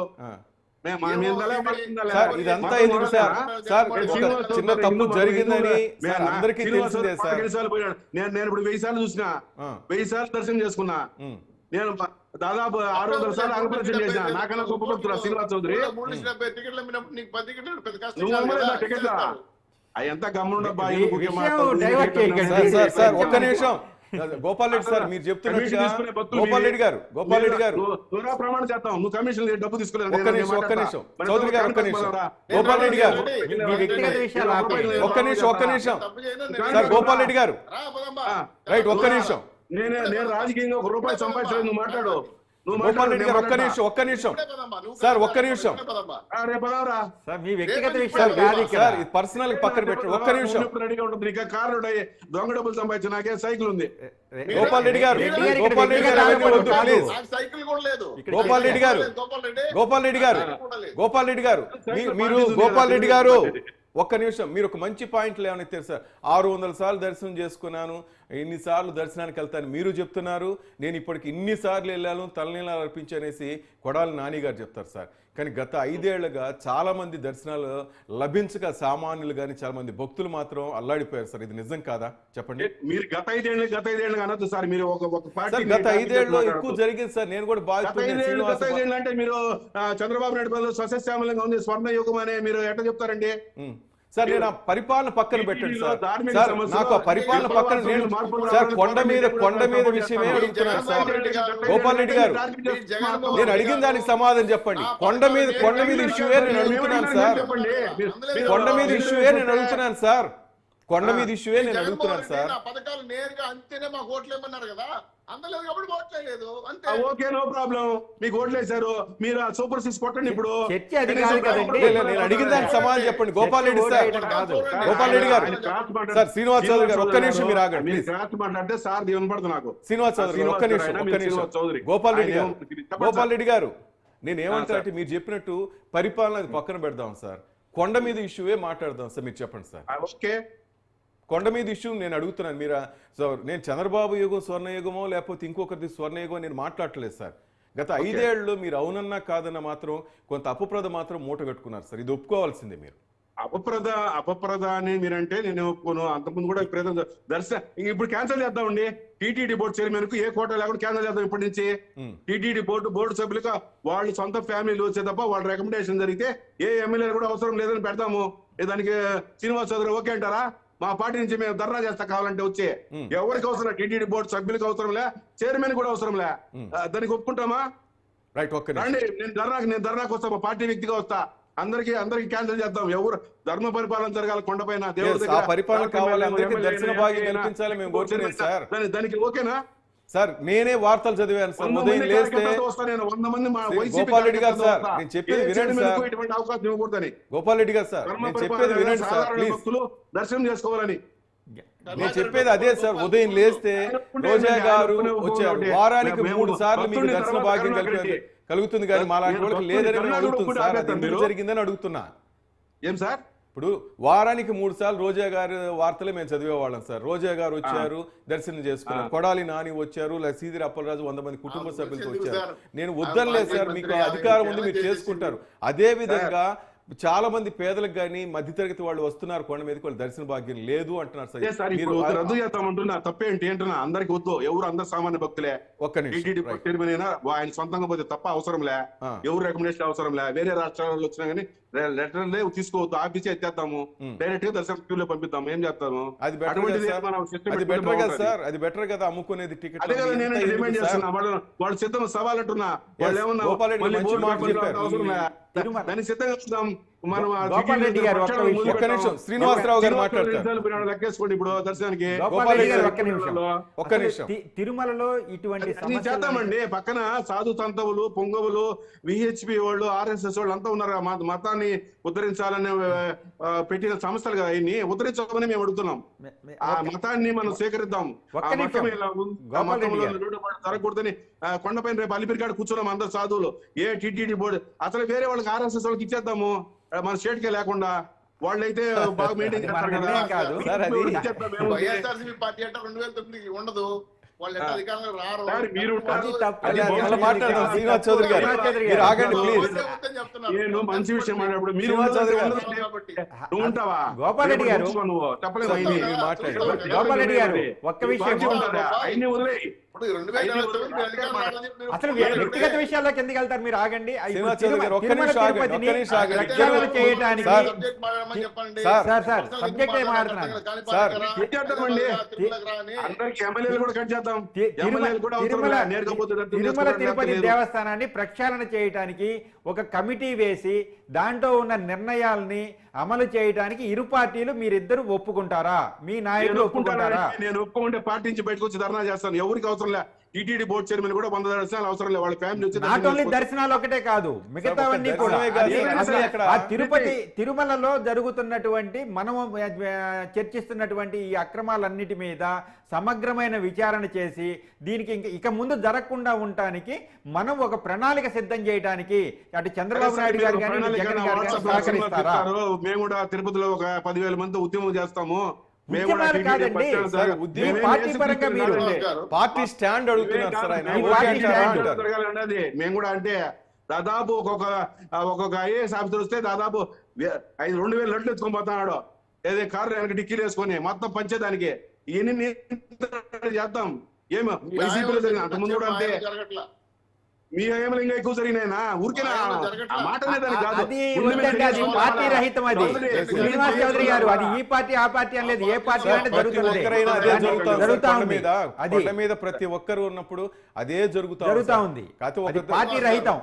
ఇదంతా ఎందుకు సార్? సార్ చిన్న తప్పు జరిగిందని అందరికీ తెలిసిందే సార్. నేను ఇప్పుడు 1000 సార్లు చూసిన, 1000 సార్లు దర్శనం చేసుకున్నా. నేను దాదాపు 600 సార్లు అంగప్రదర్శన చేసిన. నాకన్నా గొప్ప భక్తుడు శ్రీనివాస్ చౌదరి. టికెట్లా అయ్యంతా గమ్ముండబ్బా. సార్ ఒక్క నిమిషం గోపాల్ రెడ్డి సార్, మీరు చెప్తున్నట్టుగా గోపాల్ రెడ్డి గారు ప్రమాణం చేస్తాం, నువ్వు కమిషన్ డబ్బు తీసుకోలేదు. ఒక్క నిమిషం చౌదరి గారు, ఒక్క నిమిషం గోపాల్ రెడ్డి గారు, ఒక్క నిమిషం సార్ గోపాల్ రెడ్డి గారు, రైట్ ఒక్క నిమిషం. నేను రాజకీయంగా ₹1 సంపాదించలేదు, నువ్వు మాట్లాడు. గోపాల్ రెడ్డి గారు ఒక్క నిమిషం సార్, ఒక్క నిమిషం సార్, పర్సనల్ పక్కన పెట్టండి, ఒక్క నిమిషం. కారు దొంగ డబ్బులు సంపాదించిన నాకే సైకిల్ ఉంది. గోపాల్ రెడ్డి గారు, గోపాల్ రెడ్డి గారు ప్లీజ్. గోపాల్ రెడ్డి గారు, గోపాల్ రెడ్డి గారు, గోపాల్ రెడ్డి గారు, మీరు గోపాల్ రెడ్డి గారు ఒక్క నిమిషం. మీరు ఒక మంచి పాయింట్లు ఏమైనా సార్, 600 సార్లు దర్శనం చేసుకున్నాను, ఇన్నిసార్లు దర్శనానికి వెళ్తాను మీరు చెప్తున్నారు. నేను ఇప్పటికి ఇన్నిసార్లు వెళ్ళాను, తలనీలాలు అర్పించనేసి కొడాలి నాని గారు చెప్తారు సార్. కానీ గత 5 ఏళ్లుగా చాలా మంది దర్శనాలు లభించక సామాన్యులు కానీ చాలా మంది భక్తులు మాత్రం అల్లాడిపోయారు సార్. ఇది నిజం కాదా చెప్పండి? మీరు గత 5 ఏళ్ళు అనొద్దు సార్. మీరు గత 5 ఏళ్ళలో ఎక్కువ జరిగింది సార్. నేను కూడా బాగా అంటే మీరు చంద్రబాబు నాయుడు బదులు సస్యశ్యామలంగా ఉంది, స్వర్ణ యుగం అనే మీరు ఎట్లా చెప్తారండి సార్? నేను ఆ పరిపాలన పక్కన పెట్టండి సార్. సార్ నాకు ఆ పరిపాలన పక్కన నేను సార్ కొండ మీద విషయమే అడుగుతున్నాను సార్. గోపాల్ రెడ్డి గారు, నేను అడిగిన దానికి సమాధానం చెప్పండి. కొండ మీద ఇష్యూయే నేను అడుగుతున్నాను సార్. కొండ మీద ఇష్యూయే నేను అడుగుతున్నాను సార్. కొండ మీద ఇష్యూయే నేను అడుగుతున్నాను సార్. పథకాలు నేరుగా అంతేనే మాకు ఓట్లు ఏమన్నారు కదా, అందలేదు కాబట్టి ఓట్లేదు అంతే. Okay, no problem. మీకు ఓట్లేశారు, మీరు సూపర్ 6 కొట్టండి. ఇప్పుడు నేను అడిగిన దానికి సమాధానం చెప్పండి. గోపాల్ రెడ్డి సార్, గోపాల్ రెడ్డి గారు, సార్ శ్రీనివాస్ చౌదరి గారు ఒక్క నిమిషం మీరు ఆగండి. మాట్లాడితే సార్ వినపడదు నాకు. శ్రీనివాస్ చౌదరి గారు ఒక్క నిమిషం. గోపాల్ రెడ్డి గారు, గోపాల్ రెడ్డి గారు, నేను ఏమంటారంటే మీరు చెప్పినట్టు పరిపాలన పక్కన పెడదాం సార్. కొండ మీద ఇష్యూవే మాట్లాడదాం సార్. మీరు చెప్పండి సార్. ఓకే, కొండ మీద ఇష్యూ నేను అడుగుతున్నాను. మీరు నేను చంద్రబాబు యుగం స్వర్ణయుగమో లేకపోతే ఇంకొకరిది స్వర్ణయుగం నేను మాట్లాడలేదు సార్. గత 5 ఏళ్ళు మీరు అవునన్నా కాదన్నా మాత్రం కొంత అపప్రద మాత్రం మూట కట్టుకున్నారు సార్. ఇది ఒప్పుకోవాల్సిందే. మీరు అపప్రద అని మీరంటే నేను ఒప్పుకోను. అంతకుముందు కూడా దర్శనం ఇప్పుడు క్యాన్సిల్ చేద్దామండి. టీటీడీ బోర్డు చైర్మన్ కు ఏ కోట లేకుండా క్యాన్సిల్ చేద్దాం ఇప్పటి నుంచి. టీటీడీ బోర్డు సభ్యులకు వాళ్ళు సొంత ఫ్యామిలీలు వచ్చే తప్ప వాళ్ళ రికమెండేషన్ జరిగితే ఏ ఎమ్మెల్యే కూడా అవసరం లేదని పెడతాము. దానికి శ్రీనివాస్ చౌదరి ఓకే అంటారా? మా పార్టీ నుంచి మేము ధర్నా చేస్తా కావాలంటే వచ్చే. ఎవరికి అవసరం, టీటీడీ బోర్డు సభ్యులకు అవసరంలే, చైర్మన్ కూడా అవసరంలే. దానికి ఒప్పుకుంటామా? రండి, నేను ధర్నాకు వస్తా, మా పార్టీ వ్యక్తిగా వస్తా. అందరికి క్యాన్సిల్ చేద్దాం. ఎవరు ధర్మ పరిపాలన జరగాలి కొండపైన, దేవుడి దగ్గర పరిపాలన కావాలి, దర్శన భాగ్యం కల్పించాలి మేము కోరుతున్నాం సార్. దానికి ఓకేనా సార్? నేనే వార్తలు చదివాను సార్. ఉదయం లేస్తే గోపాల్ రెడ్డి గారు సార్, నేను చెప్పేది వినండి సార్. ఇటువంటి అవకాశం ఇవ్వకూడదని గోపాల్ రెడ్డి గారు సార్, నేను చెప్పేది వినండి సార్ ప్లీజ్. దర్శనం చేసుకోవాలని నేను చెప్పేది అదే సార్. ఉదయం లేస్తే రోజా గారు వచ్చారు, వారానికి 3 సార్లు మీకు దర్శన భాగ్యం కలుగుతుంది కానీ మా లాంటి వాళ్ళకి లేదని మేము అడుగుతుంది సార్. అది ఎందుకు జరిగిందని అడుగుతున్నా. ఏం సార్? ఇప్పుడు వారానికి 3 సార్లు రోజా గారి వార్తలే మేము చదివేవాళ్ళం సార్. రోజా గారు వచ్చారు, దర్శనం చేసుకున్నారు. కొడాలి నాని వచ్చారు, సీదిరి అప్పలరాజు 100 మంది కుటుంబ సభ్యులతో వచ్చారు. నేను వద్దనలేదు సార్, మీకు అధికారం ఉంది, మీరు చేసుకుంటారు. అదే విధంగా చాలా మంది పేదలకు కానీ మధ్యతరగతి వాళ్ళు వస్తున్నారు కొండ మీదకి, వాళ్ళు దర్శన భాగ్యం లేదు అంటున్నారు అదే సార్ ఇప్పుడు రద్దు చేస్తామంటున్నా తప్పేంటి అంటున్నా, అందరికి వద్దు, ఎవరు అందరు సామాన్య భక్తులే. ఒక్క నిమిషం, టీటీడీ చైర్మన్ అయినా ఆయన సొంతంగా పోతే తప్ప అవసరంలే, ఎవరు రికమెండేషన్ అవసరంలే. వేరే రాష్ట్రాల్లో వచ్చినా కానీ లెటర్లే తీసుకోవద్దు, ఆఫీసే ఎత్తేస్తాము, డైరెక్ట్ గా దర్శనం క్యూలో పంపిస్తాము, ఏం చేస్తాము. అది బెటర్ కదా అమ్ముకునేది టికెట్. అదే కదా నేను డిమాండ్ చేస్తున్నా, వాళ్ళు సిద్ధం సవాలంటున్నా, వాళ్ళు ఏమన్నా అవసరం దాన్ని సిద్ధంగా చూద్దాం మనం. ఒక్క నిమిషం శ్రీనివాసరావు గారు మాట్లాడతారు, లెక్కేసుకోండి ఇప్పుడు దర్శనానికి. ఒక్క నిమిషం, తిరుమలలో ఇటువంటి చేద్దామండి. పక్కన సాధు తంతవులు, పొంగవులు, విహెచ్పి వాళ్ళు, ఆర్ఎస్ఎస్ వాళ్ళు అంతా ఉన్నారు. మతాన్ని ఉద్ధరించాలని పెట్టిన సంస్థలు కదా, ఇన్ని ఉద్ధరించాలని మేము అడుగుతున్నాం. ఆ మతాన్ని మనం స్వీకరిద్దాం, జరగకూడదని కొండపైన రేపు అలిపిరికాడ కూర్చున్నాం అందరు సాధువులు. ఏ టీటీడీ బోర్డు అసలు వేరే వాళ్ళకి ఆర్ఎస్ఎస్ వాళ్ళకి ఇచ్చేద్దాము, మన స్టేట్ కే లేకుండా. వాళ్ళైతే బాగా మెయింటైన్ చేస్తారు కదా. వైఎస్ఆర్సీపీ పార్టీ అంటే 2009 ఉండదు, వాళ్ళు ఎట్లా అధికారంలో రారు. శ్రీనివాస్ చౌదరి గారు మీరు ఆగండి ప్లీజ్. నేను మంచి విషయం మాట్లాడు, మీరు నువ్వు ఉంటావా? గోపాలరెడ్డి గారు నువ్వు చెప్పలేదు, గోపాలరెడ్డి గారు ఒక్క విషయం, అన్ని వదిలేయి. అసలు వ్యక్తిగత విషయాల్లోకి ఎందుకు వెళ్తారు, మీరు ఆగండి. తిరుమల తిరుపతి దేవస్థానాన్ని ప్రక్షాళన చేయడానికి ఒక కమిటీ వేసి దాంట్లో ఉన్న నిర్ణయాల్ని అమలు చేయడానికి ఇరు పార్టీలు మీరిద్దరు ఒప్పుకుంటారా? మీ నాయకులు ఒప్పుకుంటారా? నేను ఒప్పుకుంటే పార్టీ నుంచి బయటకు వచ్చి ధర్నా చేస్తాను, ఎవరికి అవసరం లే. టీటీడీ బోర్డు చైర్మన్ కూడా 100 దర్శనాలు అవసరం లేదు, వాళ్ళ ఫ్యామిలీ వచ్చి నాట్ ఓన్లీ దర్శనాలు ఒకటే కాదు, మిగతావన్నీ కూడా. ఆ తిరుమలలో జరుగుతున్నటువంటి మనము చర్చిస్తున్నటువంటి ఈ అక్రమాలన్నిటి మీద సమగ్రమైన విచారణ చేసి దీనికి ఇక ముందు జరగకుండా ఉండటానికి మనం ఒక ప్రణాళిక సిద్ధం చేయడానికి అటు చంద్రబాబు నాయుడు గారు కానీ జగన్ గారు కానీ సహకరిస్తారా? మేము కూడా తిరుపతిలో ఒక 10,000 మంది ఉద్యమం చేస్తాము. పార్టీ స్టాండ్ అడుగుతున్నారు సార్ ఆయన. మేము కూడా అంటే దాదాపు ఒక్కొక్క ఐఏఎస్ ఆఫీసర్ వస్తే దాదాపు 2,000 లడ్లు ఎత్తుకొని పోతున్నాడు, ఏదే కారు వెనక డిక్కీలు వేసుకొని మొత్తం పంచేదానికి. ఇవన్నీ చేద్దాం. ఏమో వైసీపీలో జరిగిన అంతకుముందు కూడా అంటే మీ ఏమైనా ఇంకా ఎక్కువ జరిగినాయినా ఊరికేనా మాట కాదు. పార్టీ రహితం అది శ్రీనివాస్ చౌదరి గారు, అది ఈ పార్టీ ఆ పార్టీ అని లేదు, ఏ పార్టీ అంటే జరుగుతుంది మీద ప్రతి ఒక్కరు ఉన్నప్పుడు అదే జరుగుతా ఉంది. పార్టీ రహితం,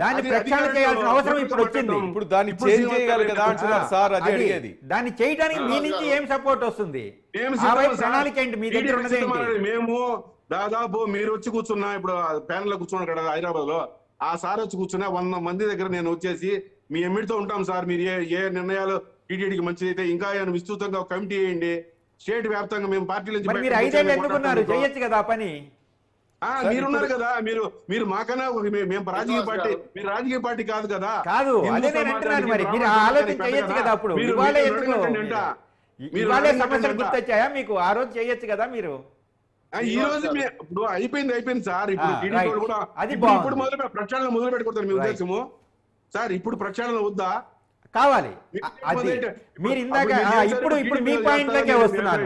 దాన్ని ప్రక్షాళన చేయాల్సిన అవసరం ఇప్పుడు వచ్చింది. ఇప్పుడు దాన్ని చేంజ్ చేయాలి కదా అంటున్నారు సార్. అది అడిగేది, దాన్ని చేయడానికి మీ నుంచి ఏం సపోర్ట్ వస్తుంది? ప్రణాళిక ఏంటి మీ దగ్గర ఉన్నది? మేము దాదాపు మీరు వచ్చి కూర్చున్నా, ఇప్పుడు ప్యానెల్ లో కూర్చున్నారు కదా హైదరాబాద్ లో, ఆ సార్ వచ్చి కూర్చున్నా 100 మంది దగ్గర నేను వచ్చేసి మీ ఎమ్మిడితో ఉంటాం సార్, మీరు ఏ నిర్ణయాలు టీటీడీకి మంచిది అయితే ఇంకా విస్తృతంగా కమిటీ వేయండి, స్టేట్ వ్యాప్తంగా మేము పార్టీ నుంచి. మీరు 5 ఏళ్ళు ఎందుకున్నారు, చేయొచ్చు కదా పని. మీరున్నారు కదా, మీరు మాకన్నా మేము రాజకీయ పార్టీ, మీరు రాజకీయ పార్టీ కాదు కదా. కాదు, అదే నేను అంటున్నాను. మరి మీరు ఆలోచన చేయొచ్చు కదా. అప్పుడు ఇవాళే సమస్యలు గుర్తొచ్చాయా మీకు? ఆ రోజు చేయొచ్చు కదా మీరు. ఈ రోజు ఇప్పుడు అయిపోయింది సార్. ఇప్పుడు టీడీపీ కూడా ఇప్పుడు ప్రక్షాళన మొదలు పెట్టుకుంటారు మీ ఉద్దేశము సార్? ఇప్పుడు ప్రక్షాళన వద్దా? కావాలి. మీరు ఇందాక ఇప్పుడు మీ పాయింట్ లోకే వస్తున్నారు.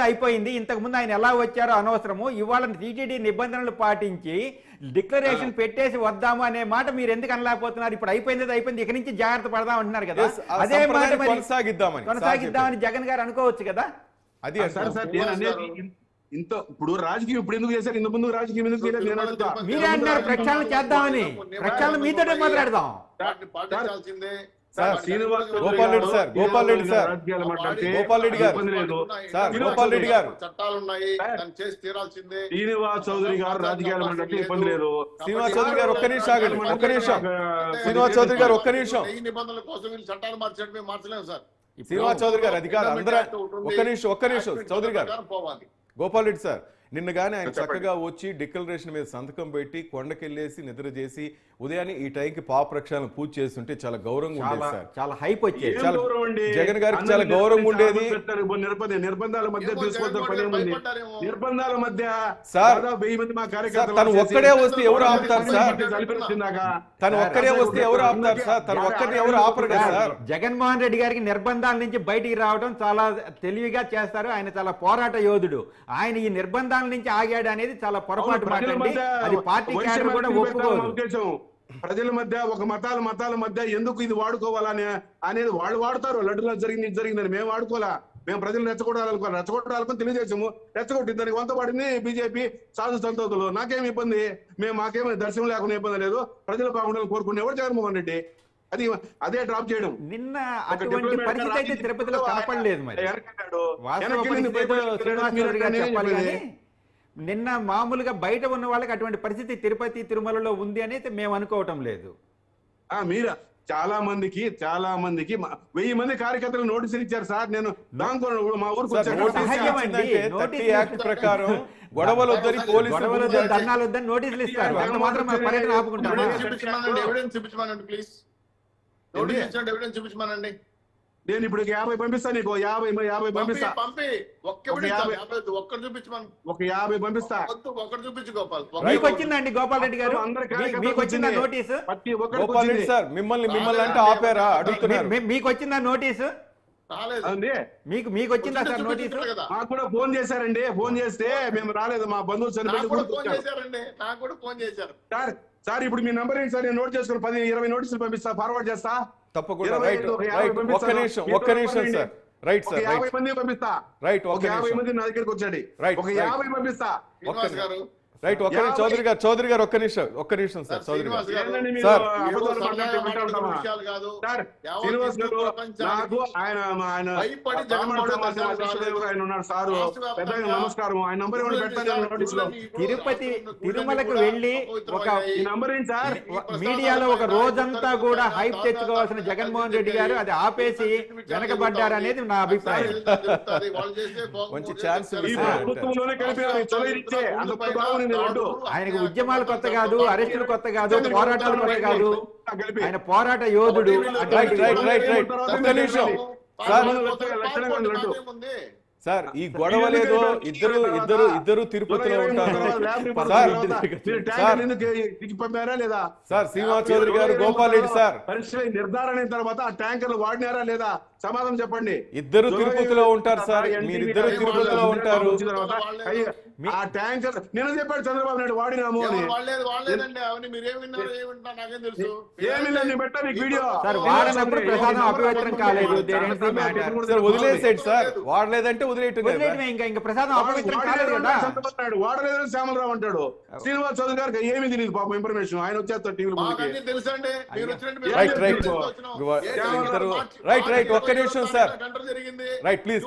అయిపోయింది. ఇంతకు ముందు ఆయన ఎలా వచ్చారో అనవసరము. ఇవాళ టీటీడీ నిబంధనలు పాటించి డిక్లరేషన్ పెట్టేసి వద్దాము అనే మాట మీరు ఎందుకు అనలేకపోతున్నారు? ఇప్పుడు అయిపోయింది, ఇక నుంచి జాగ్రత్త పడదాం అంటున్నారు కదా. అదే మాట కొనసాగిద్దామని జగన్ గారు అనుకోవచ్చు కదా. అది ఇప్పుడు రాజకీయం ఇప్పుడు ఎందుకు చేశారు? ఇంత ముందు రాజకీయం ఎందుకు చేయలేదు? నేను అడుగుతా. మీరే అంటున్నారు ప్రక్షాళన చేద్దామని. ప్రక్షాళన మీతోనే మాట్లాడదాం. గోపాల్ రెడ్డి గారు చట్టాలున్నాయి, చేసి తీరాల్సిందే. శ్రీనివాస్ చౌదరి గారు రాజకీయాలు అంటే ఇబ్బంది లేదు. శ్రీనివాస్ చౌదరి గారు ఒక్క నిమిషం శ్రీనివాస్ చౌదరి గారు ఒక్క నిమిషం. ఈ నిబంధనల కోసం వీళ్ళు చట్టాలు మార్చడం మేము మార్చలేము సార్. శ్రీనివాస్ చౌదరి గారు అధికారులు అందరూ ఒక్క నిమిషం చౌదరి గారు. గోపాల్ రెడ్డి సార్, నిన్న కానీ ఆయన చక్కగా వచ్చి డిక్లరేషన్ మీద సంతకం పెట్టి కొండకెళ్ళేసి నిద్ర చేసి ఉదయాన్నే ఈ టైంకి పాప ప్రక్షాళన పూజ చేస్తుంటే చాలా గౌరవంగా ఉండేది సార్. చాలా హైప్ వచ్చేది. చాలా జగన్ గారికి చాలా గౌరవంగా ఉండేది. నిర్బంధాల మధ్య తీసుకొద్దాం పని ఏముంది? నిర్బంధాల మధ్య సార్ 1000 మంది మా సార్ కార్యకర్తలు తను ఒక్కడే వస్తే ఎవరు ఆపుతారు సార్? చలిపెట్టిందాకా తను ఒక్కడే వస్తే ఎవరు ఆపుతారు సార్? తను ఒక్కడిని ఎవరు ఆపరు కదా సార్. జగన్మోహన్ రెడ్డి గారికి నిర్బంధాల నుంచి బయటికి రావడం చాలా తెలివిగా చేస్తారు. ఆయన చాలా పోరాట యోధుడు. ఆయన ఈ నిర్బంధాల నుంచి ఆగాడు అనేది చాలా పొరపాటు మాట అండి. అది పార్టీ క్యాడర్ కూడా ఒప్పుకోదు. ఉద్దేశం ప్రజల మధ్య ఒక మతాల మధ్య ఎందుకు ఇది వాడుకోవాలని అనేది వాళ్ళు వాడతారు. లడ్డులో జరిగిందని మేము వాడుకోవాలా? మేము ప్రజలు రెచ్చగొట్టాలనుకుని తెలుగుదేశము రెచ్చగొట్టింది. దానికి వంత పడింది బీజేపీ సాధు సంతోతులు. నాకేమి ఇబ్బంది? మాకేమీ దర్శనం లేకుండా ఇబ్బంది లేదు. ప్రజలు బాగుండాలని కోరుకునేవాడు జగన్మోహన్ రెడ్డి. అదే డ్రాప్ చేయడం. నిన్న అటువంటి పరిస్థితి అయితే తిరుపతిలో కనపడలేదు. మరి చెప్పాలి కానీ నిన్న మామూలుగా బయట ఉన్న వాళ్ళకి అటువంటి పరిస్థితి తిరుపతి తిరుమలలో ఉంది అని అయితే మేము అనుకోవటం లేదు. మీరు చాలా మందికి 1000 మంది కార్యకర్తలు నోటీసులు ఇచ్చారు సార్. నేను మా ఊరికి ప్రకారం గొడవలు వద్దని పోలీసులు ధర్నాలు వద్దని నోటీసులు ఇస్తారు. అంత మాత్రం పర్యటన ఆపుకుంటారు. చూపించమనండి. నేను ఇప్పుడు 50 పంపిస్తాను. నీకు 50 పంపిస్తా. ఒక్కరు చూపించమని ఒక 50 పంపిస్తా. ఒక్కరు చూపించు గోపాల్. మీకు వచ్చిందండి గోపాల్ రెడ్డి గారు? మీకు వచ్చిందా నోటీసు? గోపాల్ రెడ్డి సార్ మిమ్మల్ని అంటే ఆపారా అడుగుతున్నారు. మీకు వచ్చిందా నోటీసు? మీకు వచ్చిందా సార్ నోటీసు? మాకు కూడా ఫోన్ చేశారండి. ఫోన్ చేస్తే మేము రాలేదు. మా బంధువులు చనిపోయి సార్ ఇప్పుడు మీ నంబర్ ఏంటి సార్? నేను నోట్ చేసుకుని 10-20 నోటీసులు పంపిస్తా, ఫార్వర్డ్ చేస్తా. తప్పకుండా ఒక్క నిమిషం సార్. రైట్ సార్ 50 మంది పంపిస్తా. రైట్ ఒక 50 మంది నా దగ్గరికి వచ్చాడు. ఒక 50 పంపిస్తా. రైట్ చౌదరి గారు ఒక్క నిమిషం సార్. చౌదరి గారు నాకు ఆయన ఉన్నాడు సారు. పెద్దగా నమస్కారం. ఆయన నంబర్ ఏమైనా పెట్టాను నోటీసులో. తిరుపతి తిరుమలకు వెళ్ళి ఒక నంబర్ ఏంటి సార్? మీడియాలో ఒక రోజంతా కూడా హైప్ తెచ్చుకోవాల్సిన జగన్మోహన్ రెడ్డి గారు అది ఆపేసి వెనకబడ్డారు అనేది నా అభిప్రాయం. మంచి ఛాన్స్ ఆయనకు ఉద్యమాలు కొత్త కాదు, అరెస్టులు కొత్త కాదు, పోరాటాలు కొత్త కాదు. ఆయన పోరాట యోధుడు. ఒక్క నిమిషం సార్. ఈ గొడవలేదో ఇద్దరు తిరుపతిలో ఉంటారు సార్. శ్రీనివాస్ చౌదరి గారు, గోపాల్ రెడ్డి సార్ నిర్ధారణ అయిన తర్వాత ఆ ట్యాంకర్లు వాడినారా లేదా సమాధానం చెప్పండి. ఇద్దరు తిరుపతిలో ఉంటారు సార్. మీరిద్దరు తిరుపతిలో ఉంటారు. ఆ ట్యాంకర్ నేను చెప్పాడు చంద్రబాబు నాయుడు వాడినాము అని. ఏమి పెట్టా మీకు వీడియో సార్? వాడినప్పుడు ప్రసాదం అపవిత్రం కాలేదు. వదిలేసాడు సార్. వాడలేదంటే వదిలేయటం. ఇంకా ప్రసాదం అపవిత్రం కాలేదు కదా. వాడలేదని శ్యామలరావు అంటాడు. శ్రీనివాస్ చౌదరి గారికి ఏమీ తెలియదు పాపం ఇన్ఫర్మేషన్. ఆయన వచ్చేస్తారు టీవీ రైట్ ఒక్క నిమిషం సార్. రైట్ ప్లీజ్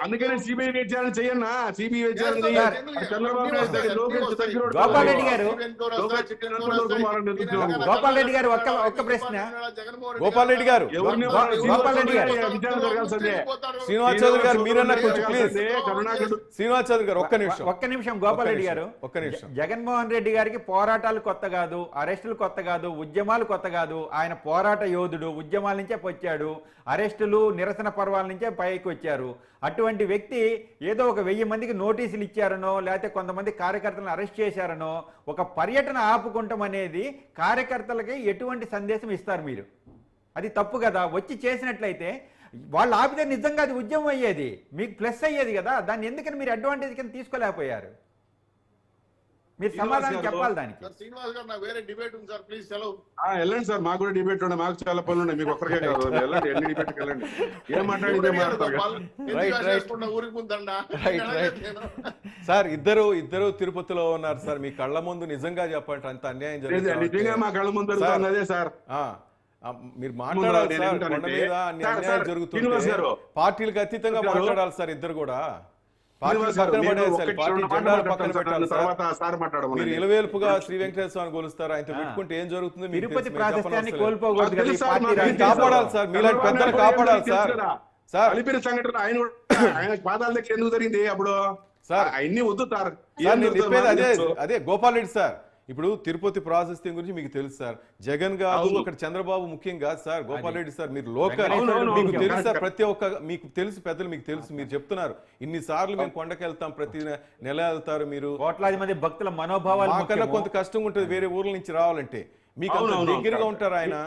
అందుకనే సిబిఐ విచారణ చెయ్యన్నా. సిబిఐ విచారణ చంద్రబాబు గోపాల్ రెడ్డి గారు ఒక్క ప్రశ్న. గోపాల్ రెడ్డి గారు శ్రీనివాస్ చౌదరి గారు మీరన్నా కొంచెం ప్లీజ్. శ్రీనివాస్ చౌదరి గారు ఒక్క నిమిషం. గోపాల్ రెడ్డి గారు ఒక్క నిమిషం. జగన్మోహన్ రెడ్డి గారికి పోరాటాలు కొత్త కాదు, అరెస్టులు కొత్త కాదు, ఉద్యమాలు కొత్త కాదు. ఆయన పోరాట యోధుడు. ఉద్యమాల నుంచే వచ్చాడు. అరెస్టులు నిరసన పర్వాల నుంచే పైకి వచ్చారు. అటువంటి వ్యక్తి ఏదో ఒక 1000 మందికి నోటీసులు ఇచ్చారనో లేకపోతే కొంతమంది కార్యకర్తలను అరెస్ట్ చేశారనో ఒక పర్యటన ఆపుకుంటాం అనేది కార్యకర్తలకి ఎటువంటి సందేశం ఇస్తారు మీరు? అది తప్పు కదా. వచ్చి చేసినట్లయితే వాళ్ళు ఆపితే నిజంగా అది ఉద్యమం అయ్యేది, మీకు ప్లస్ అయ్యేది కదా. దాన్ని ఎందుకని మీరు అడ్వాంటేజ్ కింద తీసుకోలేకపోయారు? మీరు సమాధానం చెప్పాలి దానికి. శ్రీనివాస్ గారు నాకు వేరే డిబేట్ ఉంది సార్, ప్లీజ్ సెలవు. వెళ్ళండి సార్. మాకు కూడా డిబేట్ ఉన్నాయి. మాకు చాలా పనులు ఉన్నాయి. మీకు ఒక్కరికే కాదు. వెళ్ళండి, ఎన్ని డిబేట్కి వెళ్ళండి. ఏం మాట్లాడితే సార్. ఇద్దరు తిరుపతిలో ఉన్నారు సార్. మీ కళ్ళ ముందు నిజంగా చెప్పండి, అంత అన్యాయం జరిగింది. నిజంగా మా కళ్ళ ముందు అదే సార్. మీరు మాట్లాడాలి సార్. కొండ మీద అన్యాయం జరుగుతుంది. పార్టీలకు అతీతంగా మాట్లాడాలి సార్. ఇద్దరు కూడా మీరు ఇలవేల్పుగా శ్రీ వెంకటేశ్వర స్వామి కొలుస్తారు. ఆయనతో పెట్టుకుంటే ఏం జరుగుతుంది? తిరుపతి ప్రాశస్త్యాన్ని కోల్పోకూడదు. కాపాడాలి సార్. మీలాంటి పెద్దలు కాపాడాలి సార్. సార్. కలిపిన సంఘటన ఆయన ఆయన పాదాల దగ్గర ఎందుకు జరిగింది అప్పుడు? సార్. అన్ని వద్దు సార్. సార్ నేను చెప్పేది అదే గోపాల్ రెడ్డి సార్, ఇప్పుడు తిరుపతి ప్రాసెస్ గురించి మీకు తెలుసు సార్. జగన్ గారు అక్కడ చంద్రబాబు ముఖ్యం కాదు సార్. గోపాల్ రెడ్డి సార్ మీరు లోకల్, మీకు తెలుసు సార్, ప్రతి ఒక్క మీకు తెలుసు, పెద్దలు మీకు తెలుసు, మీరు చెప్తున్నారు ఇన్నిసార్లు మేము కొండకి వెళ్తాం, ప్రతి నెల వెళ్తారు మీరు. కోట్లాది మంది భక్తుల మనోభావాలు మాకన్నా కొంత కష్టంగా ఉంటుంది వేరే ఊర్ల నుంచి రావాలంటే. మీకు అంత దగ్గరగా ఉంటారు ఆయన,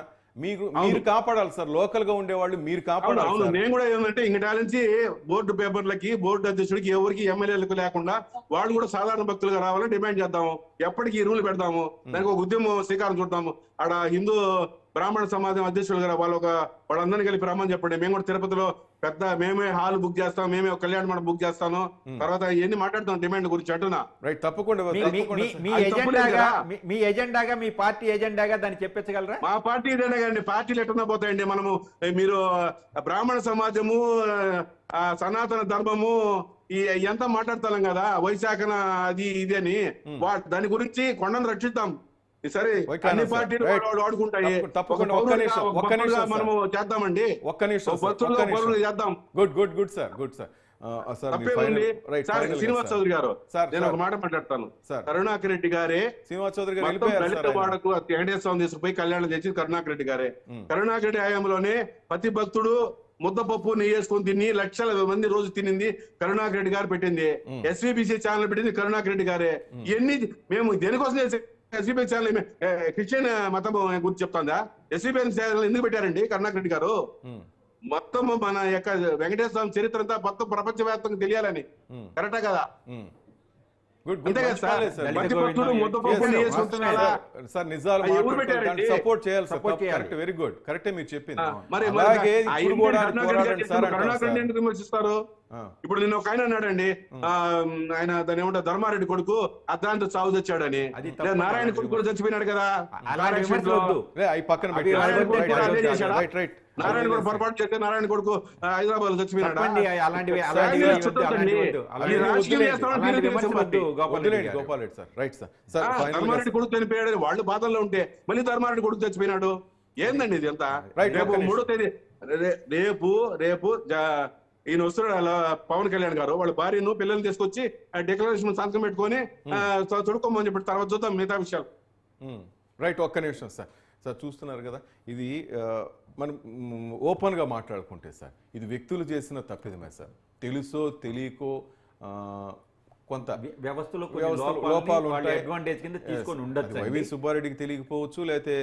మీరు కాపాడాలి సార్. లోకల్ గా ఉండేవాళ్ళు మీరు కాపాడాలి. అవును, నేను కూడా ఏంటంటే ఇంకటా నుంచి బోర్డు పేపర్లకి, బోర్డు అధ్యక్షుడికి, ఎవరికి ఎమ్మెల్యేలకు లేకుండా వాళ్ళు కూడా సాధారణ భక్తులుగా రావాలని డిమాండ్ చేద్దాము. ఎప్పటికీ ఈ రూల్ పెడతాము, దానికి ఒక ఉద్యమం శ్రీకారం చుడతాము. ఆడ హిందూ బ్రాహ్మణ సమాజం అధ్యక్షులు గారు వాళ్ళందరినీ కలిపి రమ్మని చెప్పండి. మేము కూడా తిరుపతిలో పెద్ద మేమే హాల్ బుక్ చేస్తాం, మేమే ఒక కళ్యాణ మండపం బుక్ చేస్తాను. తర్వాత ఇవన్నీ మాట్లాడతాం డిమాండ్ గురించి అంటున్నా. రైట్, తప్పకుండా. మీ ఎజెండాగా, మీ పార్టీ ఎజెండాగా దాన్ని చెప్పించగలరా? మా పార్టీ ఇదేనా కదండి, పార్టీలు ఎట్లా పోతాయండి. మనము మీరు బ్రాహ్మణ సమాజము, సనాతన ధర్మము ఎంత మాట్లాడతాం కదా, వైశాఖన అది ఇది అని. దాని గురించి కొండను రక్షిద్దాం. సరే, అన్ని పార్టీలు వాడుకుంటాయి, మనము చేద్దామండి. ఒక్క నిమిషం చేద్దాం. Good sir, good sir. Srinivas Chaudhary గారు, నేను ఒక మాట మాట్లాడతాను. కరుణాకర్ రెడ్డి గారే శ్రీనివాస్ చౌదరి గారు దళిత వాడకు వెంకటేశ్వర స్వామి తీసుకుపోయి కళ్యాణం చేసి కరుణాకర్ రెడ్డి గారే. కరుణాకర్ రెడ్డి హయాంలోనే ప్రతి భక్తుడు ముద్దపప్పు నెయ్యి వేసుకొని తిని లక్షల మంది రోజు తినింది కరుణాకర్ రెడ్డి గారు పెట్టింది. ఎస్వీబీసీ ఛానల్ పెట్టింది కరుణాకర్ రెడ్డి గారే. ఇవన్నీ మేము దేనికోసం ఎస్వీపీ ఛానల్ క్రిస్టియన్ మతం గురించి చెప్తాందా? ఎస్వీపీ ఛానల్ ఎందుకు పెట్టారండి కరుణాకర్ రెడ్డి గారు? మొత్తం మన యొక్క వెంకటేశ్వర స్వామి చరిత్ర అంతా మొత్తం ప్రపంచవ్యాప్తంగా తెలియాలని. కరెక్టా కదా? అంతే కదా సార్? ప్రతి భక్తుడు ముద్దపప్పు నెయ్యి వేసుకుంటున్నారా? సపోర్ట్ చేయాలి సార్. కరెక్ట్, వెరీ గుడ్, కరెక్టే మీరు చెప్పింది. మరి కరుణాకర్ ఎందుకు విమర్శిస్తారు? ఇప్పుడు నిన్న ఒక ఆయన అన్నాడండి, ఆయన దాని ఏమంటారు ధర్మారెడ్డి కొడుకు అర్ధాంత చావు తెచ్చాడని. నారాయణ కొడుకు కూడా చచ్చిపోయినాడు కదా. నారాయణ కూడా పొరపాటు చేస్తే నారాయణ కొడుకు హైదరాబాద్ లో చచ్చిపోయినాడు. ధర్మారెడ్డి కొడుకు చనిపోయాడు, వాళ్ళు బాధల్లో ఉంటే మళ్ళీ ధర్మారెడ్డి కొడుకు చచ్చిపోయినాడు. ఏందండి ఇది ఎంత? రేపు 3వ తేదీ రేపు ఈయన వస్తున్నాడు పవన్ కళ్యాణ్ గారు, వాళ్ళ భార్యను పిల్లల్ని తీసుకొచ్చి డిక్లరేషన్ సంతకం పెట్టుకొని చుడుకోమని చెప్పి తర్వాత చూద్దాం మిగతా విషయాలు. రైట్, ఒక్క నిమిషం సార్. సార్ చూస్తున్నారు కదా, ఇది మనం ఓపెన్గా మాట్లాడుకుంటే సార్, ఇది వ్యక్తులు చేసిన తప్పిదమే సార్. తెలుసో తెలియకో కొంత వ్యవస్థలో లోపాలు అడ్వాంటేజ్ కింద తీసుకొని ఉండొచ్చు. వైవి సుబ్బారెడ్డికి తెలియకపోవచ్చు, లేకపోతే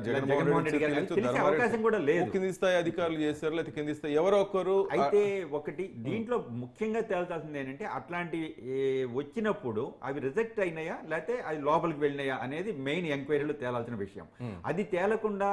జగన్మోహన్ రెడ్డి కింది స్థాయి అధికారులు చేశారు, లేకపోతే కింది స్థాయి ఎవరో ఒకరు. అయితే ఒకటి దీంట్లో ముఖ్యంగా తేల్చాల్సింది ఏంటంటే, అట్లాంటి వచ్చినప్పుడు అవి రిజెక్ట్ అయినాయా లేకపోతే అది లోపలికి వెళ్ళినాయా అనేది మెయిన్ ఎంక్వైరీలో తేలాల్సిన విషయం. అది తేలకుండా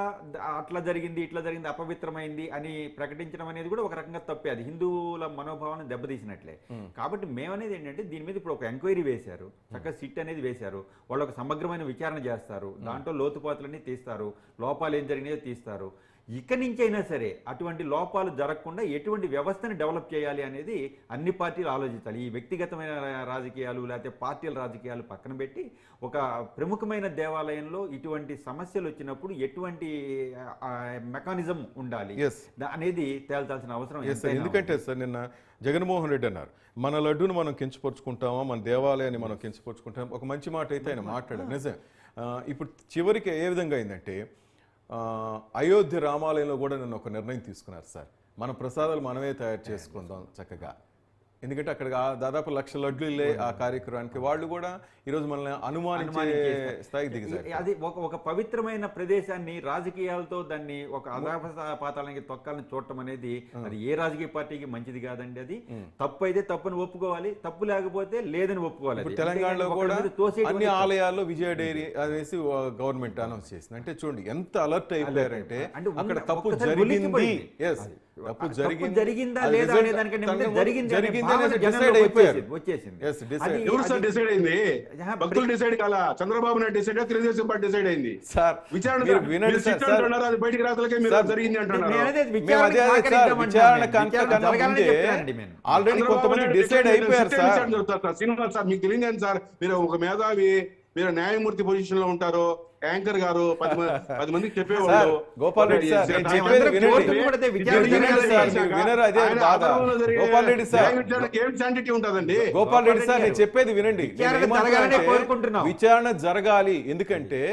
అట్లా జరిగింది ఇట్లా జరిగింది అపవిత్రమైంది అని ప్రకటించడం అనేది కూడా ఒక రకంగా తప్పే. అది హిందువుల మనోభావాన్ని దెబ్బతీసినట్లే. కాబట్టి మేమనేది ఏంటంటే, దీని మీద ఇప్పుడు ఒక ఎంక్వైరీ వేశారు, చక్కగా సిట్ అనేది వేశారు, వాళ్ళు ఒక సమగ్రమైన విచారణ చేస్తారు, దాంట్లో లోతుపాతులన్నీ తీస్తారు, లోపాలు ఏం జరిగినాయో తీస్తారు. ఇక నుంచి అయినా సరే అటువంటి లోపాలు జరగకుండా ఎటువంటి వ్యవస్థని డెవలప్ చేయాలి అనేది అన్ని పార్టీలు ఆలోచించాలి. ఈ వ్యక్తిగతమైన రాజకీయాలు లేకపోతే పార్టీల రాజకీయాలు పక్కన పెట్టి, ఒక ప్రముఖమైన దేవాలయంలో ఇటువంటి సమస్యలు వచ్చినప్పుడు ఎటువంటి మెకానిజం ఉండాలి అనేది తేల్చాల్సిన అవసరం. ఎందుకంటే సార్ నిన్న జగన్మోహన్ రెడ్డి అన్నారు, మన లడ్డూను మనం కించపరుచుకుంటామా, మన దేవాలయాన్ని మనం కించపరుచుకుంటాం. ఒక మంచి మాట అయితే ఆయన మాట్లాడారు, నిజం. ఇప్పుడు చివరికి ఏ విధంగా అయిందంటే, అయోధ్య రామాలయంలో కూడా నన్ను ఒక నిర్ణయం తీసుకున్నారు సార్, మన ప్రసాదాలు మనమే తయారు చేసుకుందాం చక్కగా. ఎందుకంటే అక్కడ దాదాపు 1,00,000 లడ్లు ఆ కార్యక్రమానికి వాళ్ళు కూడా ఈరోజు మనల్ని అనుమానించే స్థాయికి దిగారు. అది ఒక పవిత్రమైన ప్రదేశాన్ని రాజకీయాలతో దాన్ని ఒక అధాపాతాలకి తొక్కాలని చూడటం అనేది అది ఏ రాజకీయ పార్టీకి మంచిది కాదండి. అది తప్పు అయితే తప్పుని ఒప్పుకోవాలి, తప్పు లేకపోతే లేదని ఒప్పుకోవాలి. తెలంగాణలో కూడా అన్ని ఆలయాల్లో విజయ డైరీ అనేసి గవర్నమెంట్ అనౌన్స్ చేసింది. అంటే చూడండి ఎంత అలర్ట్ అయిపోయారంటే, అక్కడ తప్పు జరిగింది, తప్పు జరిగిందా లేదా అనే దానికంటే జరిగింది డిసైడ్ అయింది. భక్తులు డిసైడ్ కాలా, Chandrababu Naidu decide, Telugu Desam party decide అయింది. విచారణ అది బయటికి రాత్రులకే మీరు జరిగింది అంటున్నారు. ఆల్రెడీ కొంతమంది డిసైడ్ అయిపోయారు సార్. శ్రీనివాస్ సార్, మీకు తెలియదు సార్, మీరు ఒక మేధావి, మీరు న్యాయమూర్తి పొజిషన్ లో ఉంటారు, యాంకర్ గారు 10 మందికి సార్ చెప్పేవాళ్ళు. గోపాల్ రెడ్డి సార్ నేను చెప్పేది వినండి సార్, మీరు వినరు, అదే బాధ. గోపాల్ రెడ్డి సార్, ఏం శాంటిటీ ఉంటుందండి? గోపాల్ రెడ్డి సార్ నేను చెప్పేది వినండి. విచారణ జరగాలి, ఎందుకంటే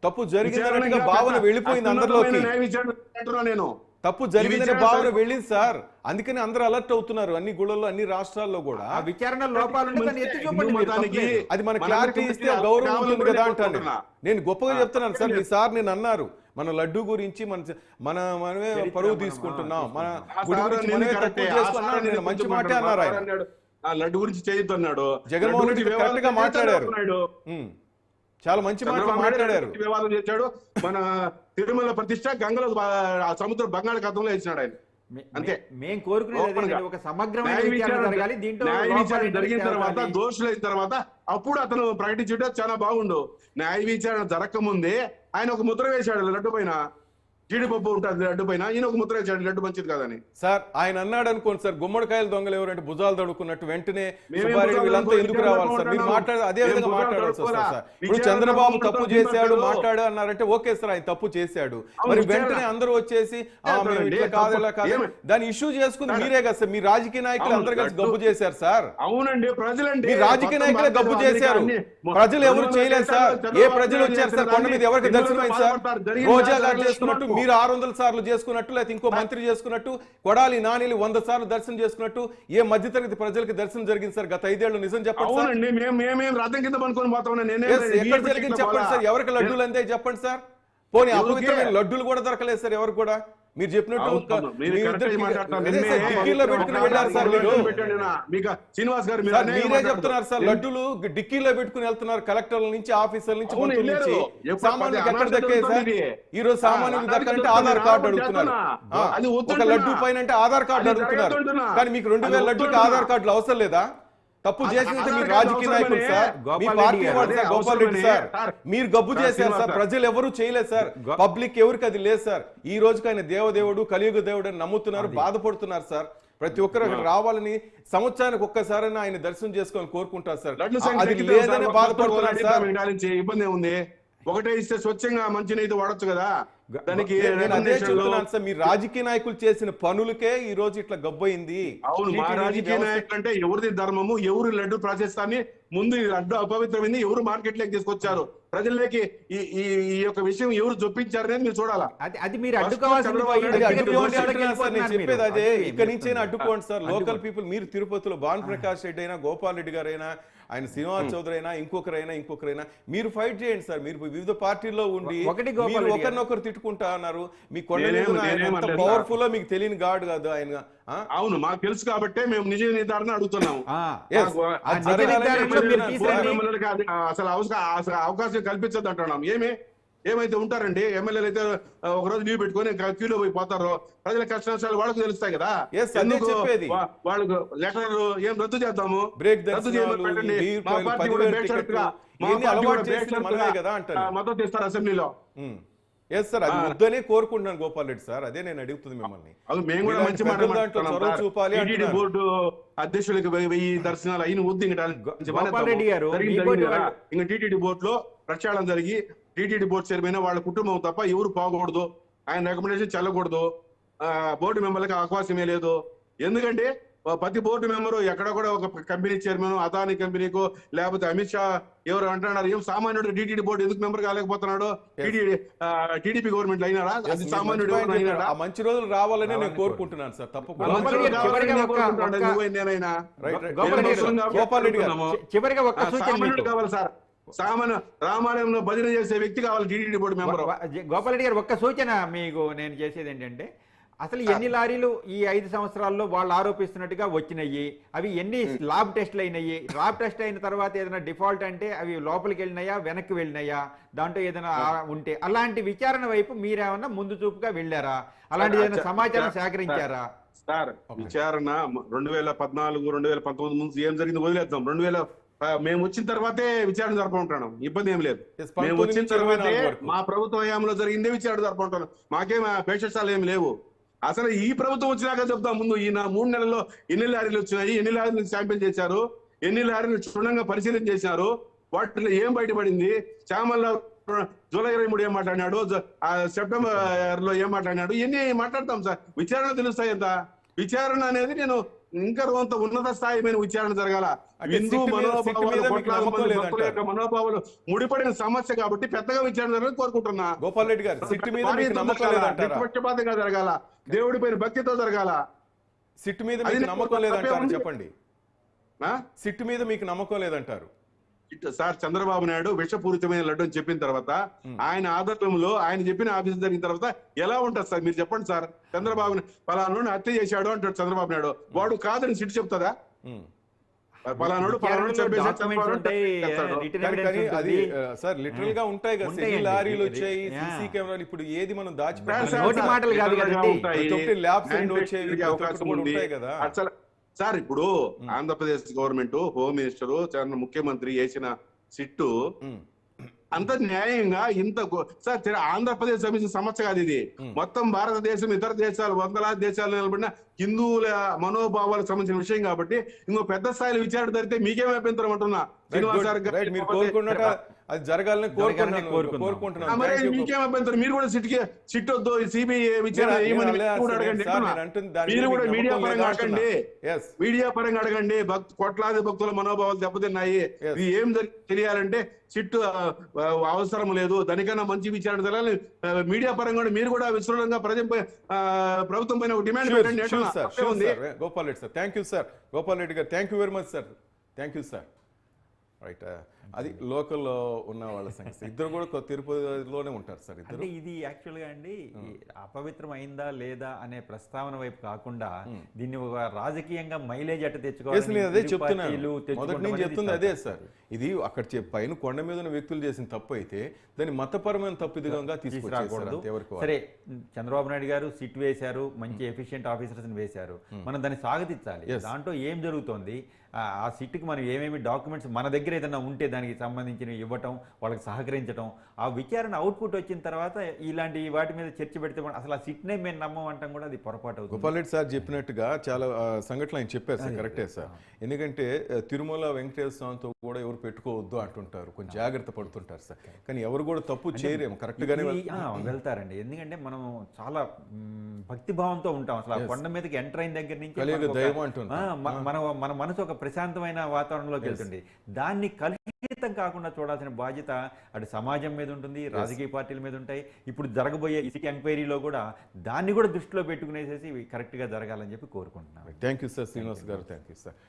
తప్పు జరిగిందన్నట్టుగా భావన వెళ్ళిపోయింది అందరిలోకి. నేను తప్పు జరిగిందనే భావన వెళ్ళింది సార్, అందుకని అందరూ అలర్ట్ అవుతున్నారు అన్ని గుళ్ళల్లో, అన్ని రాష్ట్రాల్లో కూడా. విచారణ లోపాలు అది మన క్లారిటీ ఇస్తే గౌరవం ఉంటుంది కదా అంటాను నేను. గొప్పగా చెప్తున్నాను సార్, మీ సార్ నేను అన్నారు మన లడ్డు గురించి మనమే పరువు తీసుకుంటున్నాం, మన గుడి గురించి మనమే తక్కువ చేసుకున్నాం, నేను మంచి మాటే అన్నారు ఆయన. లడ్డు గురించి చేయొద్దు అన్నాడు. జగన్మోహన్ రెడ్డి కరెక్ట్ గా మాట్లాడారు, చాలా మంచి మాట మాట్లాడారు. వివాదం చేశాడు. మన తిరుమల ప్రతిష్ట గంగలో సముద్ర బంగాళాఖాతంలో వేసినాడు ఆయన. అంతే. మేము కోరుకునేది ఒక సమగ్రమైన విచారణ జరగాలి. దీంట్లో న్యాయ విచారణ జరిగిన తర్వాత, దోషులైన తర్వాత అప్పుడు అతను ప్రకటించడం చాలా బాగుండు. న్యాయ విచారణ జరగకముందే ఆయన ఒక ముద్ర వేశాడు లడ్డు పైన. జీడిపప్పు ఉంటుంది లడ్డు పైన, ఈయన ఒక ముద్ర వేశాడు లడ్డు మంచిది కాదని. సార్ ఆయన అన్నాడు అనుకోండి సార్, గుమ్మడికాయలు దొంగలు ఎవరంటే భుజాలు తడుకున్నట్టు వెంటనే వీళ్ళంతా ఎందుకు రావాలి సార్? మీరు మాట్లాడారు అదే విధంగా మాట్లాడాల్సి వస్తుంది సార్. ఇప్పుడు చంద్రబాబు తప్పు చేశాడు మాట్లాడు అన్నారంటే ఓకే సార్, ఆయన తప్పు చేశాడు, మరి వెంటనే అందరూ వచ్చేసి ఇట్లా కాదు ఇలా కాదు దాన్ని ఇష్యూ చేసుకుని మీరే కదా సార్, మీ రాజకీయ నాయకులు అందరు కలిసి గబ్బు చేశారు సార్. అవునండి, ప్రజలండి, మీ రాజకీయ నాయకులే గబ్బు చేశారు, ప్రజలు ఎవరు చేయలేదు సార్. ఏ ప్రజలు వచ్చారు సార్ కొండ మీద? ఎవరికి దర్శనమైంది సార్? రోజా గారు చేసుకున్నట్టు మీరు 600 సార్లు చేసుకున్నట్టు, లేకపోతే ఇంకో మంత్రి చేసుకున్నట్టు, కొడాలి నానిలు 100 సార్లు దర్శనం చేసుకున్నట్టు ఏ మధ్యతరగతి ప్రజలకి దర్శనం జరిగింది సార్ గత 5 ఏళ్ళు? నిజం చెప్పండి సార్. రథం కింద పనుకొని పోతాం. ఎక్కడ జరిగింది చెప్పండి సార్, ఎవరికి లడ్డూలు అంతే చెప్పండి సార్. పోనీ అపవిత్రమైన లడ్డూలు కూడా దొరకలేదు సార్ ఎవరు కూడా. మీరు చెప్పినట్టు డిక్కీలో పెట్టుకుని వెళ్ళారు సార్ మీరు. శ్రీనివాస్ గారు మీరే చెప్తున్నారు సార్, లడ్డూలు డిక్కీలో పెట్టుకుని వెళ్తున్నారు కలెక్టర్ల నుంచి, ఆఫీసర్ల నుంచి, మంత్రుల నుంచి. సామాన్యులకు ఎక్కడ దక్కాయి సార్? ఈ రోజు సామాన్యులకు దక్కంటే ఆధార్ కార్డు అడుగుతున్నారు. ఒక లడ్డూ పైన అంటే ఆధార్ కార్డు అడుగుతున్నారు. కానీ మీకు 2000 లడ్డూకి ఆధార్ కార్డులు అవసరం లేదా? తప్పు చేసినంత మీరు రాజకీయ నాయకుడు సార్, మీ పార్టీ వాడు సార్ గోపాల్ రెడ్డి సార్, మీరు గబ్బు చేశారు సార్. ప్రజలు ఎవరు చేయలేదు సార్, పబ్లిక్ ఎవరికి అది లేదు సార్. ఈ రోజుకి ఆయన దేవదేవుడు, కలియుగ దేవుడు అని నమ్ముతున్నారు, బాధపడుతున్నారు సార్. ప్రతి ఒక్కరు అక్కడ రావాలని సంవత్సరానికి ఒక్కసారైనా ఆయన దర్శనం చేసుకొని కోరుకుంటారు సార్. అది లేదని బాధపడుతున్నారు సార్. ఇబ్బంది ఉంది. ఒకటే ఇస్తే స్వచ్ఛంగా మంచినీటి వాడొచ్చు కదా. దానికి అదే చెప్తున్నాను సార్, మీ రాజకీయ నాయకులు చేసిన పనులకే ఈ రోజు ఇట్లా గబ్బయింది. అవును, మా రాజకీయ నాయకులు అంటే ఎవరిది ధర్మము, ఎవరు లడ్డు ప్రాసెస్తాన్ని ముందు లడ్డు అపవిత్రమైంది ఎవరు మార్కెట్ లోకి తీసుకొచ్చారు, ప్రజల్లోకి ఈ యొక్క విషయం ఎవరు చొప్పించారు అనేది మీరు చూడాలా. అది మీరు అడ్డుకోవాల్సింది. నేను చెప్పేది అదే, ఇక్కడ నుంచైనా అడ్డుకోండి సార్. లోకల్ పీపుల్, మీరు తిరుపతిలో భాను ప్రకాష్ రెడ్డి అయినా, గోపాల్ రెడ్డి గారైనా, ఆయన శ్రీనివాస్ చౌదరి అయినా, ఇంకొకరైనా మీరు ఫైట్ చేయండి సార్. మీరు వివిధ పార్టీల్లో ఉండి ఒకరినొకరు తిట్టుకుంటా అన్నారు. మీ కొండ పవర్ఫుల్ మీకు తెలియని గాడ్ కాదు ఆయన. అవును, మాకు తెలుసు కాబట్టి మేము నిజ నిర్ధారణ అడుగుతున్నాము. అసలు అవకాశం కల్పించద్దు అంటున్నాం. ఏమైతే ఉంటారండి ఎమ్మెల్యేలు అయితే ఒకరోజు లీవ్ పెట్టుకొని క్యూలో పోయి పోతారు. ప్రజల కష్ట నష్టాలు వాళ్ళకు తెలుస్తాయి కదా. వాళ్ళకు లెటర్లు ఏం రద్దు చేద్దాము, మద్దతు ఇస్తారు అసెంబ్లీలో. ఎస్ సార్, అది వద్దనే కోరుకుంటున్నాను గోపాల్ రెడ్డి సార్. అదే నేను అడుగుతుంది మిమ్మల్ని. మేము కూడా మంచి మాట బోర్డు అధ్యక్షులకు 1000 దర్శనాలు అయిన వద్దు. ఇంకా టీటీడీ బోర్డు లో ప్రక్షాళన జరిగి టీటీడీ బోర్డు చైర్మన్ వాళ్ళ కుటుంబం తప్ప ఎవరు పోకూడదు, ఆయన రికమెండేషన్ చెల్లకూడదు, బోర్డు మెంబర్లకు అవకాశమే లేదు. ఎందుకంటే ప్రతి బోర్డు మెంబరు ఎక్కడ కూడా ఒక కంపెనీ చైర్మన్, అదాని కంపెనీకో లేకపోతే అమిత్ షా ఎవరు అంటున్నారు, ఏం సామాన్యుడు టీటీడీ బోర్డు ఎందుకు మెంబర్ కాలేకపోతున్నాడు? టీడీపీ గవర్నమెంట్ అయినారా? అది సామాన్యుడు మంచి రోజులు రావాలని నేను కోరుకుంటున్నాను సార్. తప్పకుండా కావాలి సార్. రామాలయంలో భజన చేసే వ్యక్తి కావాలి TTD board member. Gopal Reddy గారు, ఒక్క సూచన మీకు నేను చేసేది ఏంటంటే, అసలు ఎన్ని లారీలు ఈ 5 సంవత్సరాల్లో వాళ్ళు ఆరోపిస్తున్నట్టుగా వచ్చినాయి, అవి ఎన్ని ల్యాబ్ టెస్ట్లు అయినాయి, ల్యాబ్ టెస్ట్ అయిన తర్వాత ఏదైనా డిఫాల్ట్ అంటే అవి లోపలికి వెళ్ళినాయా, వెనక్కి వెళ్ళినాయా, దాంట్లో ఏదైనా ఉంటే అలాంటి విచారణ వైపు మీరేమన్నా ముందు చూపుగా వెళ్ళారా? అలాంటి ఏదైనా సమాచారం సేకరించారా? సార్, విచారణ 2014, 2019 ముందు ఏం జరిగింది వదిలేద్దాం. మేము వచ్చిన తర్వాతే విచారణ జరపమంటున్నాం. ఇబ్బంది ఏం లేదు. మేము వచ్చిన తర్వాతే మా ప్రభుత్వ హయాంలో జరిగిందే విచారణ జరపమంటున్నాం. మాకేం పేషెంట్సాలు ఏమి లేవు. అసలు ఈ ప్రభుత్వం వచ్చినాక చెప్తాం. ముందు ఈ 3 నెలల్లో ఎన్ని లారీలు వచ్చినాయి, ఎన్ని లారీలు ఛాంపియన్ చేశారు, ఎన్ని లారీలు క్షుణ్ణంగా పరిశీలన చేశారు, వాటిలో ఏం బయటపడింది? శ్యామల జూలై 23 ఏం మాట్లాడినాడు, సెప్టెంబర్ లో ఏం మాట్లాడినాడు, ఇవన్నీ మాట్లాడతాం సార్. విచారణ తెలుస్తాయి. ఎంత విచారణ అనేది నేను ఇంకా కొంత ఉన్నత స్థాయిమైన విచారణ జరగాల. హిందూ మనోభావాలు ముడిపడిన సమస్య కాబట్టి పెద్దగా విచారణ జరగాలని కోరుకుంటున్నా. గోపాల్ రెడ్డి గారు, సిట్ మీద మీకు నమ్మకం లేదంటారా? నిష్పక్షపాతంగా జరగాల, దేవుడి పైన భక్తితో జరగాల. సిట్ మీద మీకు నమ్మకం లేదంటారు, చెప్పండి. సిట్ మీద మీకు నమ్మకం లేదంటారు సార్? చంద్రబాబు నాయుడు విషపూరితమైన లడ్డు అని చెప్పిన తర్వాత, ఆయన ఆధ్వర్యంలో ఆయన చెప్పిన ఆఫీసు జరిగిన తర్వాత ఎలా ఉంటుంది సార్? మీరు చెప్పండి సార్. చంద్రబాబు పలానాడు హత్య చేశాడు అంటాడు చంద్రబాబు నాయుడు, వాడు కాదని సిట్ చెప్తుందా? పలానాడు అది సార్ లిటరల్ గా ఉంటాయి కదా, లారీలు వచ్చాయి, సీసీ కెమెరాలు, ఇప్పుడు ఏది మనం దాచిపెట్టాలి అవకాశం ఉంటాయి కదా సార్. ఇప్పుడు ఆంధ్రప్రదేశ్ గవర్నమెంట్, హోమ్ మినిస్టర్, ముఖ్యమంత్రి వేసిన సిట్టు అంత న్యాయంగా ఇంత సార్ ఆంధ్రప్రదేశ్ సంబంధించిన సమస్య కాదు ఇది. మొత్తం భారతదేశం, ఇతర దేశాలు, వందలాది దేశాలు నిలబడిన హిందువుల మనోభావాలకు సంబంధించిన విషయం కాబట్టి ఇంకో పెద్ద స్థాయిలో విచారణ జరిగితే మీకేం అభ్యంతరం అంటున్నా. అది జరగాలని కోరుకుంటున్నాను. మీకేం అభ్యంతరం? మీరు కూడా సిట్ వద్దు, సిబిఐ విచారణ అడగండి. మీరు కూడా మీడియా పరంగా అడగండి, మీడియా పరంగా అడగండి. కోట్లాది భక్తుల మనోభావాలు దెబ్బతిన్నాయి, ఇది ఏం తెలియాలంటే సిట్టు అవసరం లేదు, దానికన్నా మంచి విచారణ జరగాలి. మీడియా పరంగా మీరు కూడా విస్తృతంగా ప్రభుత్వం పైన ఒక డిమాండ్ పెట్టండి. Gopal Reddy sir, thank you sir. Gopal Reddy గారు, thank you very much sir. Thank you sir. Right, అది లోకల్లో ఉన్న వాళ్ళ సంగతి. ఇద్దరు కూడా తిరుపతిలోనే ఉంటారు సార్. ఇద్దరు ఇది యాక్చువల్గా అండి అపవిత్రం అయిందా లేదా అనే ప్రస్తావన వైపు కాకుండా దీన్ని ఒక రాజకీయంగా మైలేజ్ అట్ట తెచ్చుకోవాలి. అదే చెప్తున్నాను, మొదటి నుంచి చెప్తుంది అదే సార్. ఇది అక్కడ పైన కొండ మీద ఉన్న వ్యక్తులు చేసిన తప్పు అయితే దాన్ని మతపరమైన తప్పిదంగా తీసుకురాకూడదు. సరే, చంద్రబాబు నాయుడు గారు సిట్ వేశారు, మంచి ఎఫిషియెంట్ ఆఫీసర్స్ వేశారు, మనం దాన్ని స్వాగతించాలి. దాంట్లో ఏం జరుగుతోంది, ఆ సిట్కి మనం ఏమేమి డాక్యుమెంట్స్ మన దగ్గర ఏదైనా ఉంటే దానికి సంబంధించినవి ఇవ్వటం, వాళ్ళకి సహకరించడం, ఆ విచారణ అవుట్పుట్ వచ్చిన తర్వాత ఇలాంటి వాటి మీద చర్చ పెడితే అసలు ఆ సిట్నే మేము నమ్మమంటాం కూడా అది పొరపాటు అవుతుంది. గోపాల్ రెడ్డి సార్ చెప్పినట్టుగా చాలా సంఘటనలు ఆయన చెప్పారు సార్, కరెక్టే సార్. ఎందుకంటే తిరుమల వెంకటేశ్వర స్వామితో కూడా ఎవరు పెట్టుకోవద్దు అంటుంటారు, కొంచెం జాగ్రత్త పడుతుంటారు సార్. కానీ ఎవరు కూడా తప్పు చేయరేమో, కరెక్ట్ గానే వెళ్తారండి. ఎందుకంటే మనం చాలా భక్తిభావంతో ఉంటాం. అసలు ఆ కొండ మీదకి ఎంటర్ అయిన దగ్గర నుంచి మన మనసు ఒక ప్రశాంతమైన వాతావరణంలోకి వెళ్తుంది. దాన్ని కలుషితం కాకుండా చూడాల్సిన బాధ్యత అటు సమాజం మీద ఉంటుంది, రాజకీయ పార్టీల మీద ఉంటాయి. ఇప్పుడు జరగబోయే ఈ సిటీ ఎంక్వైరీలో కూడా దాన్ని కూడా దృష్టిలో పెట్టుకునేసేసి కరెక్ట్గా జరగాలని చెప్పి కోరుకుంటున్నాను. థ్యాంక్ యూ సార్ శ్రీనివాస్ గారు, థ్యాంక్ యూ సార్.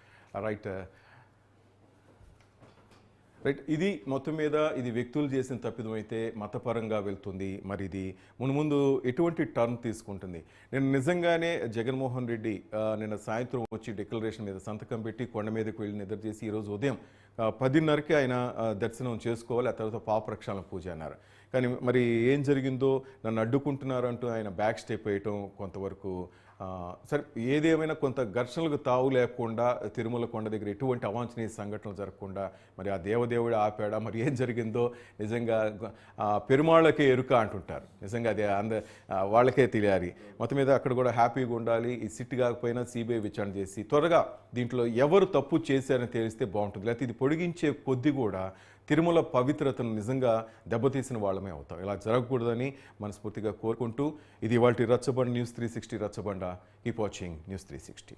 రైట్, ఇది మొత్తం మీద ఇది వ్యక్తులు చేసిన తప్పిదం అయితే మతపరంగా వెళ్తుంది. మరి ఇది ముందు ఎటువంటి టర్న్ తీసుకుంటుంది? నేను నిజంగానే జగన్మోహన్ రెడ్డి నిన్న సాయంత్రం వచ్చి డిక్లరేషన్ మీద సంతకం పెట్టి కొండ మీదకి వెళ్ళి నిద్ర చేసి ఈరోజు ఉదయం 10:30కి ఆయన దర్శనం చేసుకోవాలి, ఆ తర్వాత పాప ప్రక్షాళన పూజ అన్నారు. కానీ మరి ఏం జరిగిందో, నన్ను అడ్డుకుంటున్నారంటూ ఆయన బ్యాక్ స్టెప్ వేయటం కొంతవరకు సరే, ఏదేమైనా కొంత ఘర్షణలకు తావు లేకుండా తిరుమల కొండ దగ్గర ఎటువంటి అవాంఛనీయ సంఘటనలు జరగకుండా మరి ఆ దేవదేవుడు ఆపాడా, మరి ఏం జరిగిందో నిజంగా పెరుమాళ్ళకే ఎరుక అంటుంటారు. నిజంగా అదే వాళ్ళకే తెలియాలి. మొత్తం మీద అక్కడ కూడా హ్యాపీగా ఉండాలి. ఈ సిట్ కాకపోయినా సిబిఐ విచారణ చేసి త్వరగా దీంట్లో ఎవరు తప్పు చేశారని తెలిస్తే బాగుంటుంది. లేకపోతే ఇది పొడిగించే కొద్దీ కూడా తిరుమల పవిత్రతను నిజంగా దెబ్బతీసిన వాళ్ళమే అవుతాం. ఇలా జరగకూడదని మనస్ఫూర్తిగా కోరుకుంటూ ఇది ఇవాల్టి Rachabanda news 360 Rachabanda. Keep watching news 360.